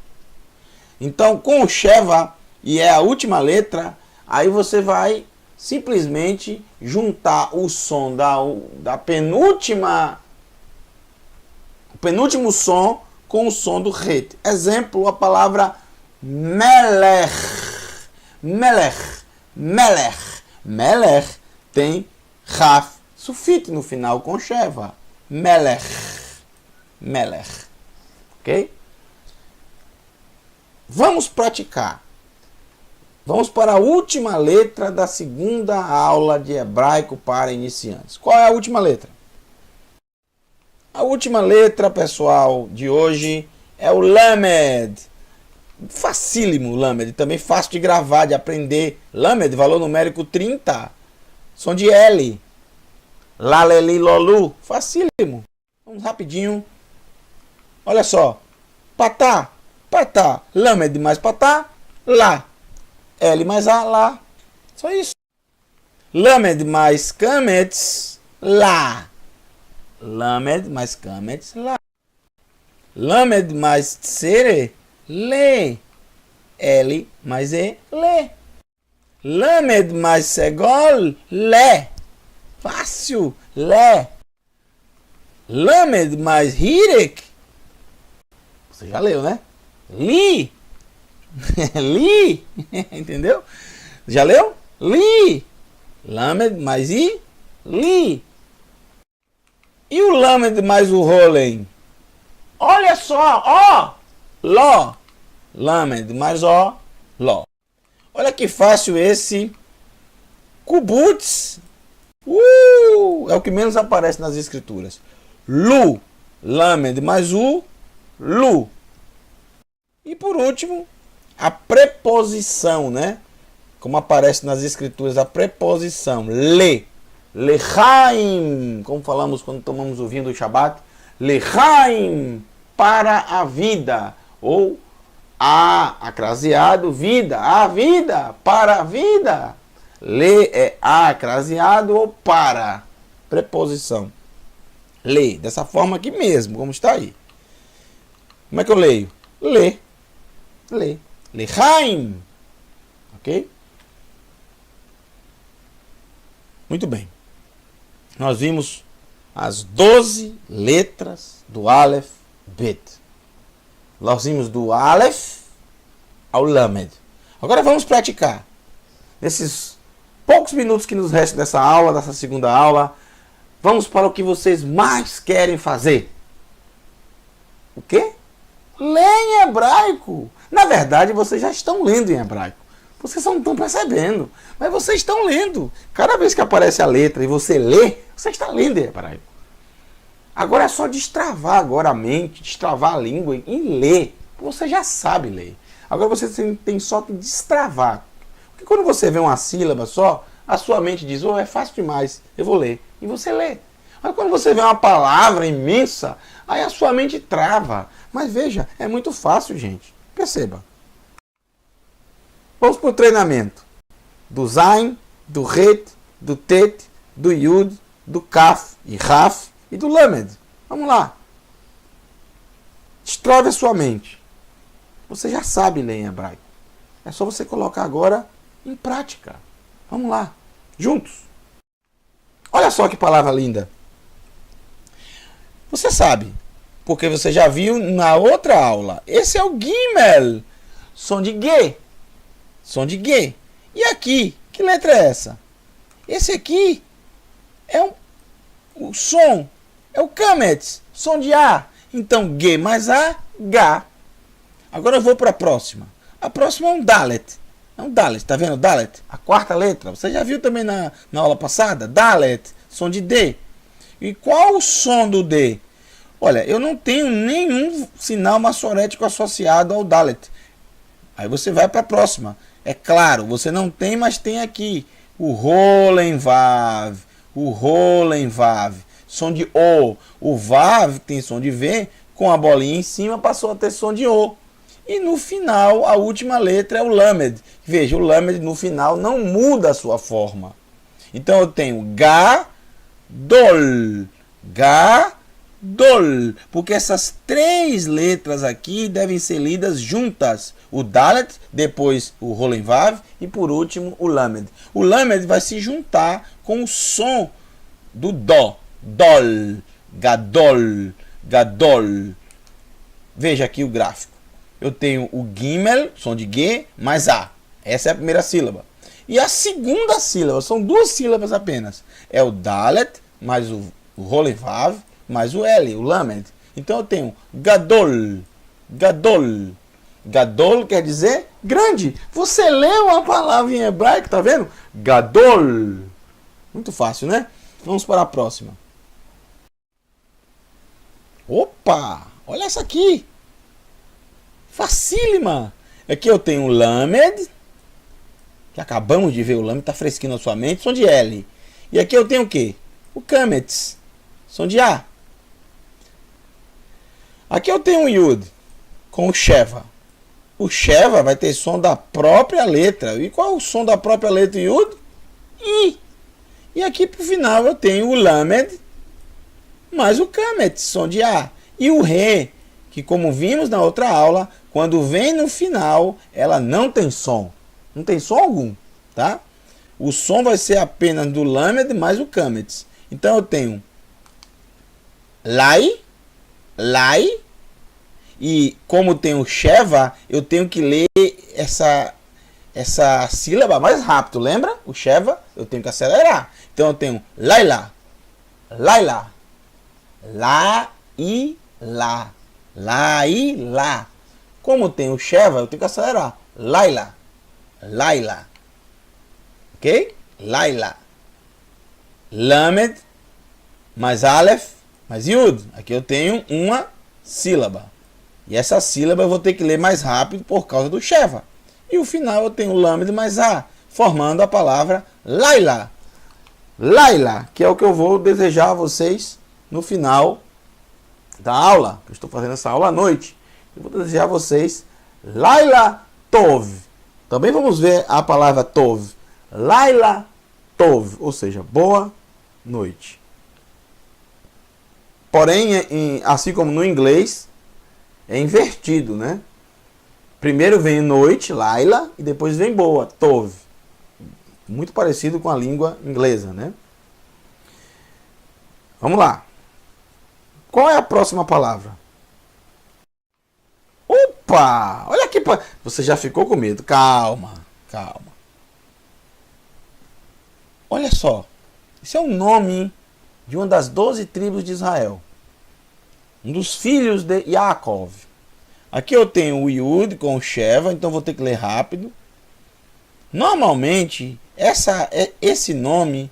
Então, com o sheva, e é a última letra, aí você vai simplesmente juntar o som da penúltima O penúltimo som com o som do het. Exemplo, a palavra melech. Melech. Melech. Melech tem raf, sulfite no final com sheva. Melech. Melech. Ok? Vamos praticar. Vamos para a última letra da segunda aula de hebraico para iniciantes. Qual é a última letra? A última letra, pessoal, de hoje é o Lamed. Facílimo, Lamed. Também fácil de gravar, de aprender. Lamed, valor numérico 30. Som de L. Laleli, lolu. Facílimo. Vamos rapidinho. Olha só. Patá. Patá. Lamed mais patá. Lá. L mais A. Lá. Só isso. Lamed mais kametz. Lá. Lamed mais kametz. Lá. Lamed mais tsere. Le. L mais E. Le. Lamed mais segol. Le. Fácil. Le. Lamed mais hirek. Você já leu, né? Li. Li. Entendeu? Já leu? Li. Lamed mais I. Li. E o Lamed mais o Rolen? Olha só. Ó. Ló. Lamed mais O. Ló. Olha que fácil esse. Kubutz. É o que menos aparece nas escrituras. Lu. Lamed mais U. Lu. E por último, a preposição, né? Como aparece nas escrituras, a preposição. Le. Lechaim. Como falamos quando tomamos o vinho do Shabat. Lechaim. Para a vida. Ou acraseado, vida. A vida. Para a vida. Le é acraseado ou para. Preposição. Le. Dessa forma aqui mesmo, como está aí. Como é que eu leio? Le. Le. Lechaim. Ok? Muito bem. Nós vimos as 12 letras do Aleph Bet. Nós vimos do Aleph ao Lamed. Agora vamos praticar. Nesses poucos minutos que nos restam dessa aula, dessa segunda aula, vamos para o que vocês mais querem fazer. O quê? Ler em hebraico. Na verdade, vocês já estão lendo em hebraico. Vocês só não estão percebendo. Mas vocês estão lendo. Cada vez que aparece a letra e você lê, você está lendo em hebraico. Agora é só destravar agora a mente, destravar a língua e ler. Você já sabe ler. Agora você tem só que destravar. Porque quando você vê uma sílaba só, a sua mente diz, é fácil demais, eu vou ler. E você lê. Mas quando você vê uma palavra imensa, aí a sua mente trava. Mas veja, é muito fácil, gente. Perceba. Vamos para o treinamento. Do Zain, do Het, do Tet, do Yud, do Kaf e Raf e do Lamed. Vamos lá. Destrave a sua mente. Você já sabe ler em hebraico. É só você colocar agora em prática. Vamos lá. Juntos. Olha só que palavra linda. Você sabe, porque você já viu na outra aula. Esse é o Gimel. Som de G. Som de G. E aqui, que letra é essa? Esse aqui é o som. É o Kametz. Som de A. Então, G mais A, G. Agora eu vou para a próxima. A próxima é um Dalet. É um Dalet. Tá vendo o Dalet? A quarta letra. Você já viu também na aula passada? Dalet. Som de D. E qual o som do D? Olha, eu não tenho nenhum sinal massorético associado ao Dalet. Aí você vai para a próxima. É claro, você não tem, mas tem aqui. O Rolen Vav. O Rolen Vav. Som de O. O Vav tem som de V. Com a bolinha em cima passou a ter som de O. E no final, a última letra é o Lamed. Veja, o Lamed no final não muda a sua forma. Então eu tenho Ga, Dol. Ga, Dol. Porque essas três letras aqui devem ser lidas juntas. O Dalet, depois o Rolen Vav e por último o Lamed. O Lamed vai se juntar com o som do Dó. Dol. Gadol. Gadol. Veja aqui o gráfico. Eu tenho o Gimel, som de G, mais A. Essa é a primeira sílaba. E a segunda sílaba, são duas sílabas apenas. É o Dalet, mais o Rolevav, mais o L, o Lamed. Então eu tenho Gadol. Gadol. Gadol quer dizer grande. Você leu a palavra em hebraico, tá vendo? Gadol. Muito fácil, né? Vamos para a próxima. Opa! Olha essa aqui. Facílima. Aqui eu tenho o Lamed, que acabamos de ver, o Lamed está fresquinho na sua mente, som de L. E aqui eu tenho o quê? O Kametz, som de A. Aqui eu tenho o Yud, com o Sheva. O Sheva vai ter som da própria letra. E qual é o som da própria letra Yud? I. E aqui para o final eu tenho o Lamed, mais o Kametz, som de A. E o Re, que como vimos na outra aula, quando vem no final, ela não tem som. Não tem som algum, tá? O som vai ser apenas do Lamed mais o Kametz. Então eu tenho Lai, Lai, e como tem o Sheva, eu tenho que ler essa sílaba mais rápido, lembra? O Sheva, eu tenho que acelerar. Então eu tenho Laila, Laila, La e La, La e La. Como tem o Sheva, eu tenho que acelerar. Laila, Laila. Ok? Laila. Lamed, mais Aleph, mais Yud. Aqui eu tenho uma sílaba. E essa sílaba eu vou ter que ler mais rápido por causa do Sheva. E o final eu tenho Lamed mais A, formando a palavra Laila. Laila, que é o que eu vou desejar a vocês no final da aula. Eu estou fazendo essa aula à noite. Eu vou desejar a vocês Laila Tov. Também vamos ver a palavra Tov. Laila Tov, ou seja, boa noite. Porém, assim como no inglês, é invertido, né? Primeiro vem noite, Laila, e depois vem boa, Tov. Muito parecido com a língua inglesa, né? Vamos lá. Qual é a próxima palavra? Opa! Olha aqui. Você já ficou com medo. Calma, calma. Olha só. Esse é o nome de uma das 12 tribos de Israel. Um dos filhos de Yaakov. Aqui eu tenho o Yud com o Sheva, então vou ter que ler rápido. Normalmente, esse nome,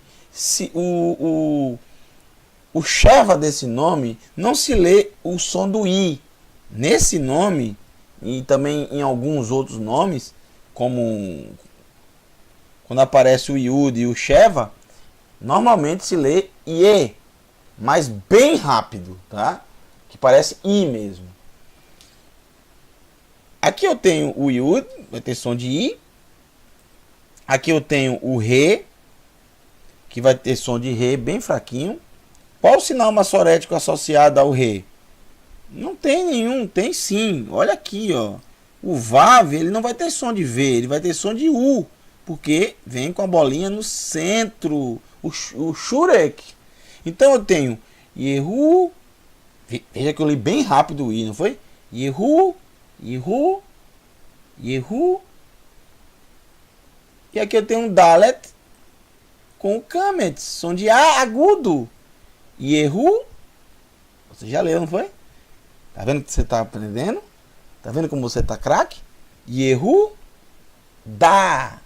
o Sheva desse nome, não se lê o som do I. Nesse nome, e também em alguns outros nomes, como quando aparece o Yud e o Sheva, normalmente se lê IE, mas bem rápido, tá? Que parece I mesmo. Aqui eu tenho o Yud, vai ter som de I. Aqui eu tenho o Re, que vai ter som de Re bem fraquinho. Qual o sinal massorético associado ao Re? Não tem nenhum, tem sim. Olha aqui, ó. O Vav, ele não vai ter som de V, ele vai ter som de U, porque vem com a bolinha no centro, o Shurek. Então eu tenho Yehu, veja que eu li bem rápido o I, não foi? Yehu, Yehu, Yehu. E aqui eu tenho um Dalet com o Kametz, som de A agudo. Yehu, você já leu, não foi? Tá vendo que você está aprendendo? Tá vendo como você tá craque? Yehu, da,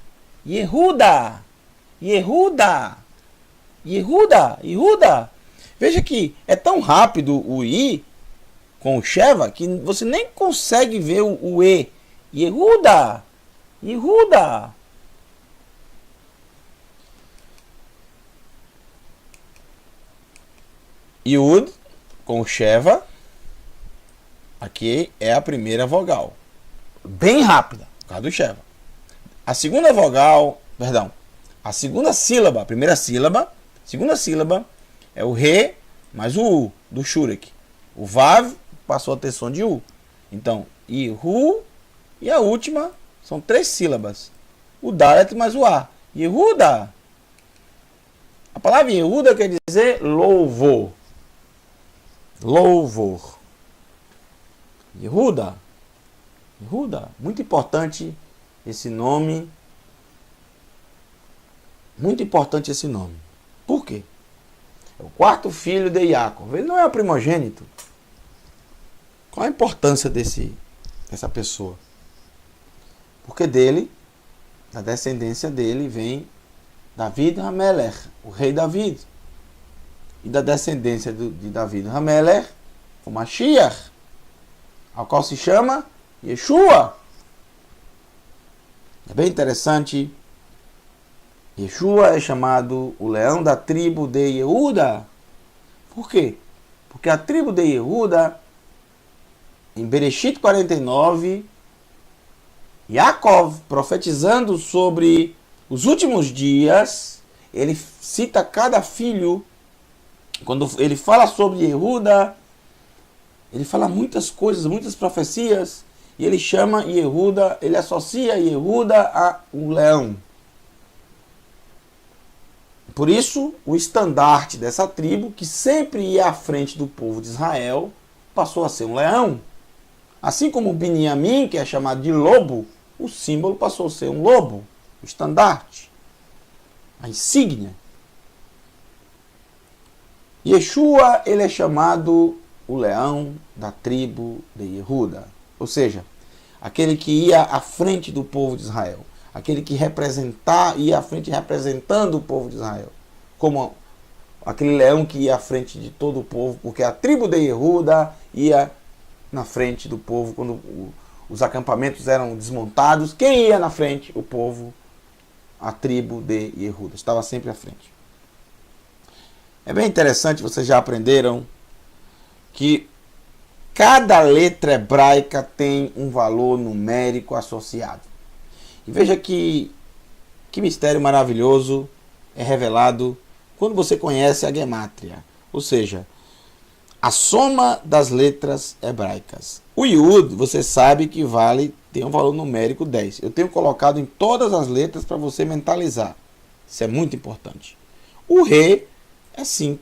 Yehuda, Yehuda, Yehuda, Yehuda. Veja que é tão rápido o I com o Sheva que você nem consegue ver o E. Yehuda, Yehuda. Yud com o Sheva. Aqui é a primeira vogal. Bem rápida, por causa do Sheva. A segunda vogal, perdão, a segunda sílaba, a primeira sílaba, segunda sílaba é o Re mais o U do Shurek. O Vav passou a ter som de U. Então, Ihu, e a última são 3 sílabas. O Dalet mais o A. Yehuda. A palavra Yehuda quer dizer louvor. louvor. Yehuda. Yehuda. Muito importante esse nome. Muito importante esse nome. Por quê? É o quarto filho de Jacob. Ele não é o primogênito. Qual a importância dessa pessoa? Porque dele, da descendência dele, vem David Hamelech, o rei David. E da descendência de David Hamelech, o Mashiach, ao qual se chama Yeshua. É bem interessante. Yeshua é chamado o leão da tribo de Yehuda. Por quê? Porque a tribo de Yehuda, em Bereshit 49, Yaakov, profetizando sobre os últimos dias, ele cita cada filho. Quando ele fala sobre Yehuda, ele fala muitas coisas, muitas profecias, e ele chama Yehuda, ele associa Yehuda a um leão. Por isso, o estandarte dessa tribo, que sempre ia à frente do povo de Israel, passou a ser um leão. Assim como o Binyamin, que é chamado de lobo, o símbolo passou a ser um lobo, o estandarte, a insígnia. Yeshua, ele é chamado o leão da tribo de Yehuda. Ou seja, aquele que ia à frente do povo de Israel. Aquele que ia à frente representando o povo de Israel. Como aquele leão que ia à frente de todo o povo, porque a tribo de Yehuda ia na frente do povo quando os acampamentos eram desmontados. Quem ia na frente? O povo, a tribo de Yehuda. Estava sempre à frente. É bem interessante, vocês já aprenderam que cada letra hebraica tem um valor numérico associado. E veja que mistério maravilhoso é revelado quando você conhece a gemátria, ou seja, a soma das letras hebraicas. O Yud, você sabe que tem um valor numérico 10. Eu tenho colocado em todas as letras para você mentalizar. Isso é muito importante. O Re é 5.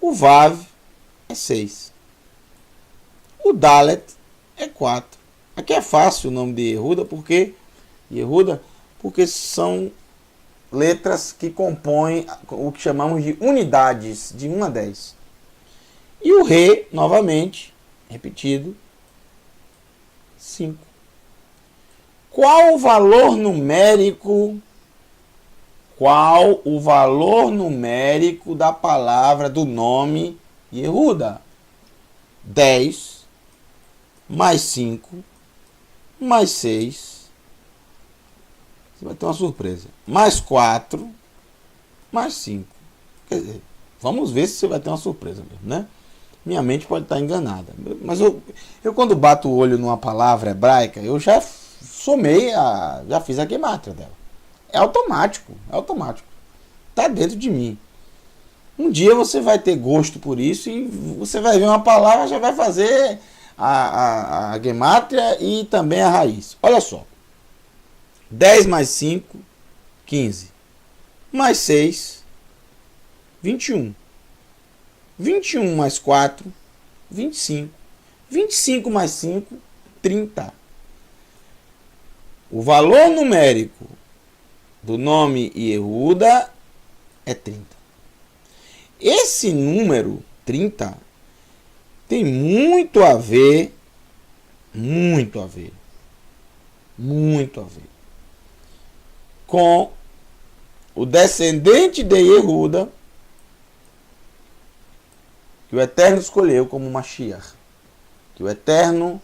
O Vav é 6. O Dalet é 4. Aqui é fácil o nome de Yehuda, porque são letras que compõem o que chamamos de unidades, de 1 a 10. E o Re, novamente, repetido, 5. Qual o valor numérico da palavra, do nome Yehuda? 10 mais 5 mais 6, você vai ter uma surpresa, mais 4 mais 5. Quer dizer, vamos ver se você vai ter uma surpresa mesmo, né? Minha mente pode estar enganada, mas eu quando bato o olho numa palavra hebraica, eu já já fiz a gemátria dela. É automático. Está dentro de mim. Um dia você vai ter gosto por isso e você vai ver uma palavra, já vai fazer a gemátria e também a raiz. Olha só. 10 mais 5, 15. Mais 6, 21. 21 mais 4, 25. 25 mais 5, 30. O valor numérico do nome Yehuda é 30. Esse número 30 tem muito a ver com o descendente de Yehuda, que o Eterno escolheu como Mashiach, que o Eterno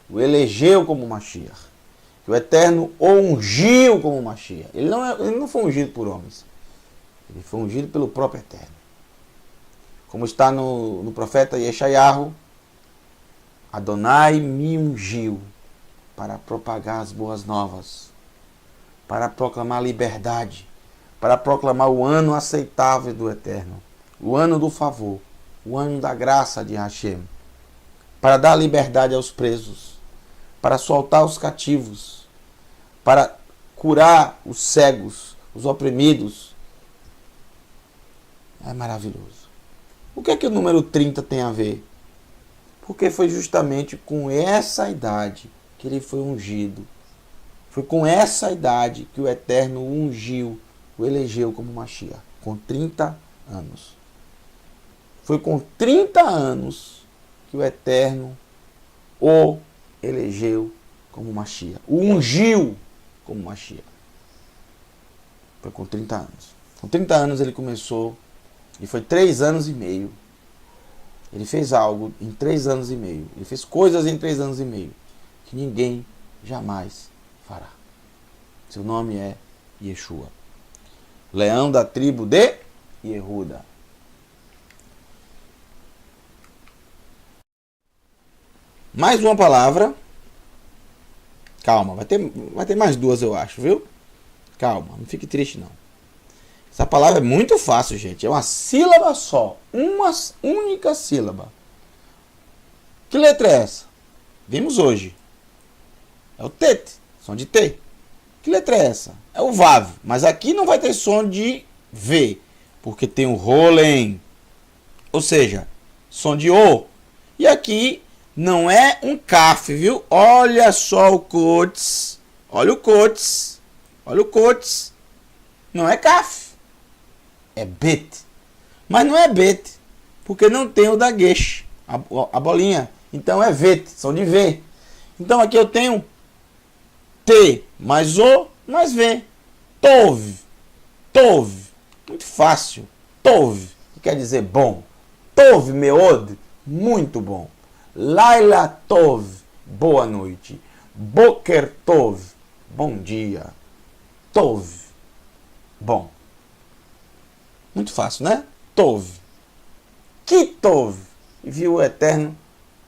o elegeu como Mashiach, que o Eterno o ungiu como Mashiach. Ele não foi ungido por homens, ele foi ungido pelo próprio Eterno. Como está no profeta Yeshayahu, Adonai me ungiu para propagar as boas novas, para proclamar liberdade, para proclamar o ano aceitável do Eterno, o ano do favor, o ano da graça de Hashem, para dar liberdade aos presos, para soltar os cativos, para curar os cegos, os oprimidos. É maravilhoso. O que é que o número 30 tem a ver? Porque foi justamente com essa idade que ele foi ungido. Foi com essa idade que o Eterno o ungiu, o elegeu como Mashiach, com 30 anos. Foi com 30 anos que o Eterno o elegeu como Mashiach, o ungiu como Mashiach. Foi com 30 anos. Com 30 anos ele começou, e foi 3 anos e meio. Ele fez algo em 3 anos e meio. Ele fez coisas em 3 anos e meio que ninguém jamais fará. Seu nome é Yeshua, leão da tribo de Yehuda. Mais uma palavra. Calma, vai ter mais 2, eu acho, viu? Calma, não fique triste não. Essa palavra é muito fácil, gente. É uma sílaba só. Uma única sílaba. Que letra é essa? Vimos hoje. É o tet, som de T. Que letra é essa? É o Vav. Mas aqui não vai ter som de V, porque tem o Rolen. Ou seja, som de O. E aqui não é um Kaf, viu? Olha só o Kotes. Olha o Kotes. Olha o Kotes. Não é Kaf. É Bet. Mas não é Bet, porque não tem o Dagesh, a bolinha. Então é Vet, som de V. Então aqui eu tenho T mais O mais V. Tov. Tov. Muito fácil. Tov, que quer dizer bom. Tov meod, muito bom. Laila Tov, boa noite. Boker Tov, bom dia. Tov, bom. Muito fácil, né? Tov. Kitov. E viu o Eterno.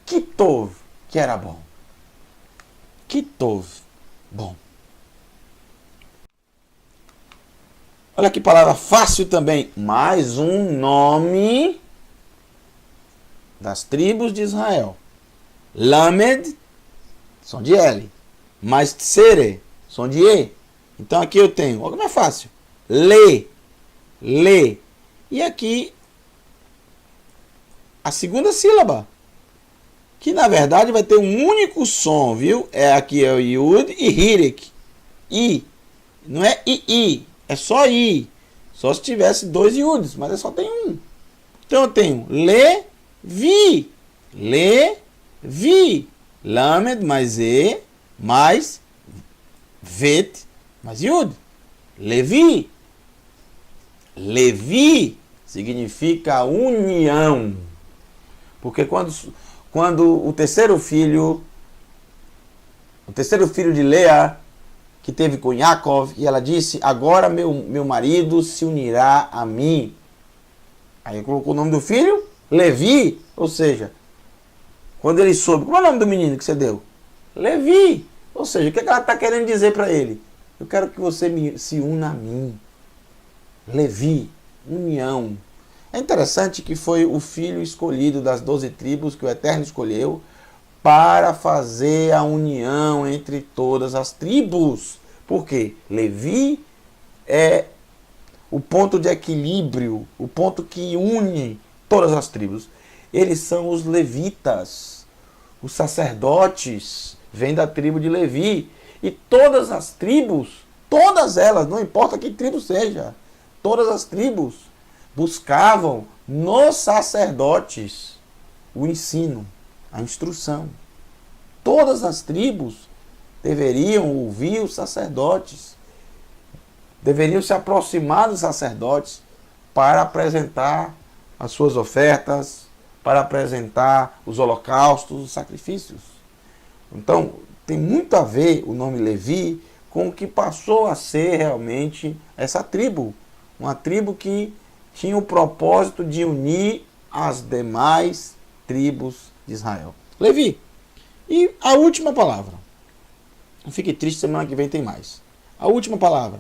Kitov, que era bom. Kitov, bom. Olha que palavra fácil também. Mais um nome das tribos de Israel. Lamed, som de L. Mais Tsere, som de E. Então aqui eu tenho, olha como é fácil. Le. E aqui a segunda sílaba, que na verdade vai ter um único som, viu? Aqui é o Yud e Hirek. I. Não é I. É só I. Só se tivesse 2 Yuds, mas só tem um. Então eu tenho Levi. Lamed mais E mais Vet mais Yud. Levi significa união. Porque quando o terceiro filho de Lea, que teve com Yaakov, e ela disse, agora meu marido se unirá a mim. Aí colocou o nome do filho, Levi, ou seja, quando ele soube, qual é o nome do menino que você deu? Levi. Ou seja, o que ela está querendo dizer para ele? Eu quero que você se una a mim. Levi, união. É interessante que foi o filho escolhido das 12 tribos que o Eterno escolheu para fazer a união entre todas as tribos. Por quê? Levi é o ponto de equilíbrio, o ponto que une todas as tribos. Eles são os levitas, os sacerdotes, vêm da tribo de Levi. E todas as tribos, todas elas, não importa que tribo seja, todas as tribos buscavam nos sacerdotes o ensino, a instrução. Todas as tribos deveriam ouvir os sacerdotes, deveriam se aproximar dos sacerdotes para apresentar as suas ofertas, para apresentar os holocaustos, os sacrifícios. Então, tem muito a ver o nome Levi com o que passou a ser realmente essa tribo. Uma tribo que tinha o propósito de unir as demais tribos de Israel. Levi. E a última palavra. Não fique triste, semana que vem tem mais. A última palavra.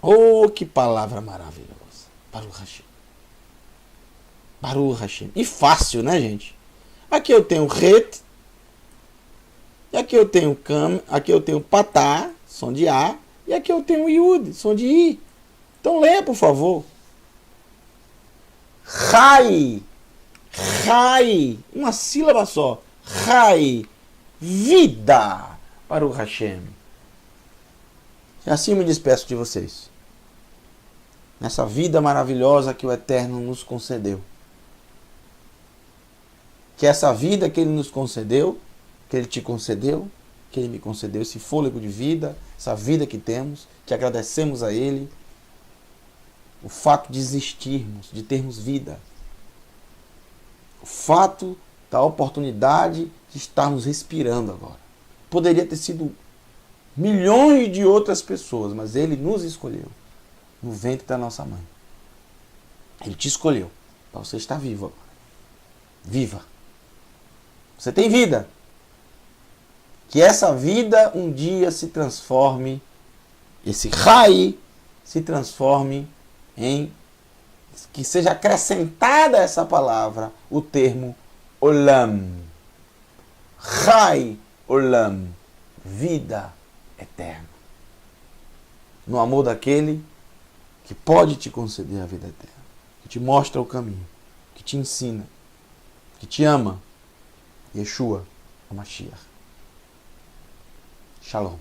Oh, que palavra maravilhosa. Baruch Hashem. Baruch Hashem. E fácil, né, gente? Aqui eu tenho Het. E aqui eu tenho Kam. Aqui eu tenho Patá, som de A. E aqui eu tenho Yud, som de I. Então leia, por favor. Rai. Rai. Uma sílaba só. Rai. Vida. Para o Hashem. E assim eu me despeço de vocês. Nessa vida maravilhosa que o Eterno nos concedeu. Que essa vida que Ele nos concedeu, que Ele te concedeu, que Ele me concedeu, esse fôlego de vida, essa vida que temos, que agradecemos a Ele, o fato de existirmos, de termos vida, o fato da oportunidade de estarmos respirando agora. Poderia ter sido milhões de outras pessoas, mas Ele nos escolheu no ventre da nossa mãe. Ele te escolheu para você estar vivo agora. Viva! Você tem vida. Que essa vida um dia se transforme, esse Rai se transforme em, que seja acrescentada a essa palavra o termo Olam. Rai Olam. Vida eterna. No amor daquele que pode te conceder a vida eterna. Que te mostra o caminho. Que te ensina. Que te ama. Yeshua, o Mashiach. Shalom.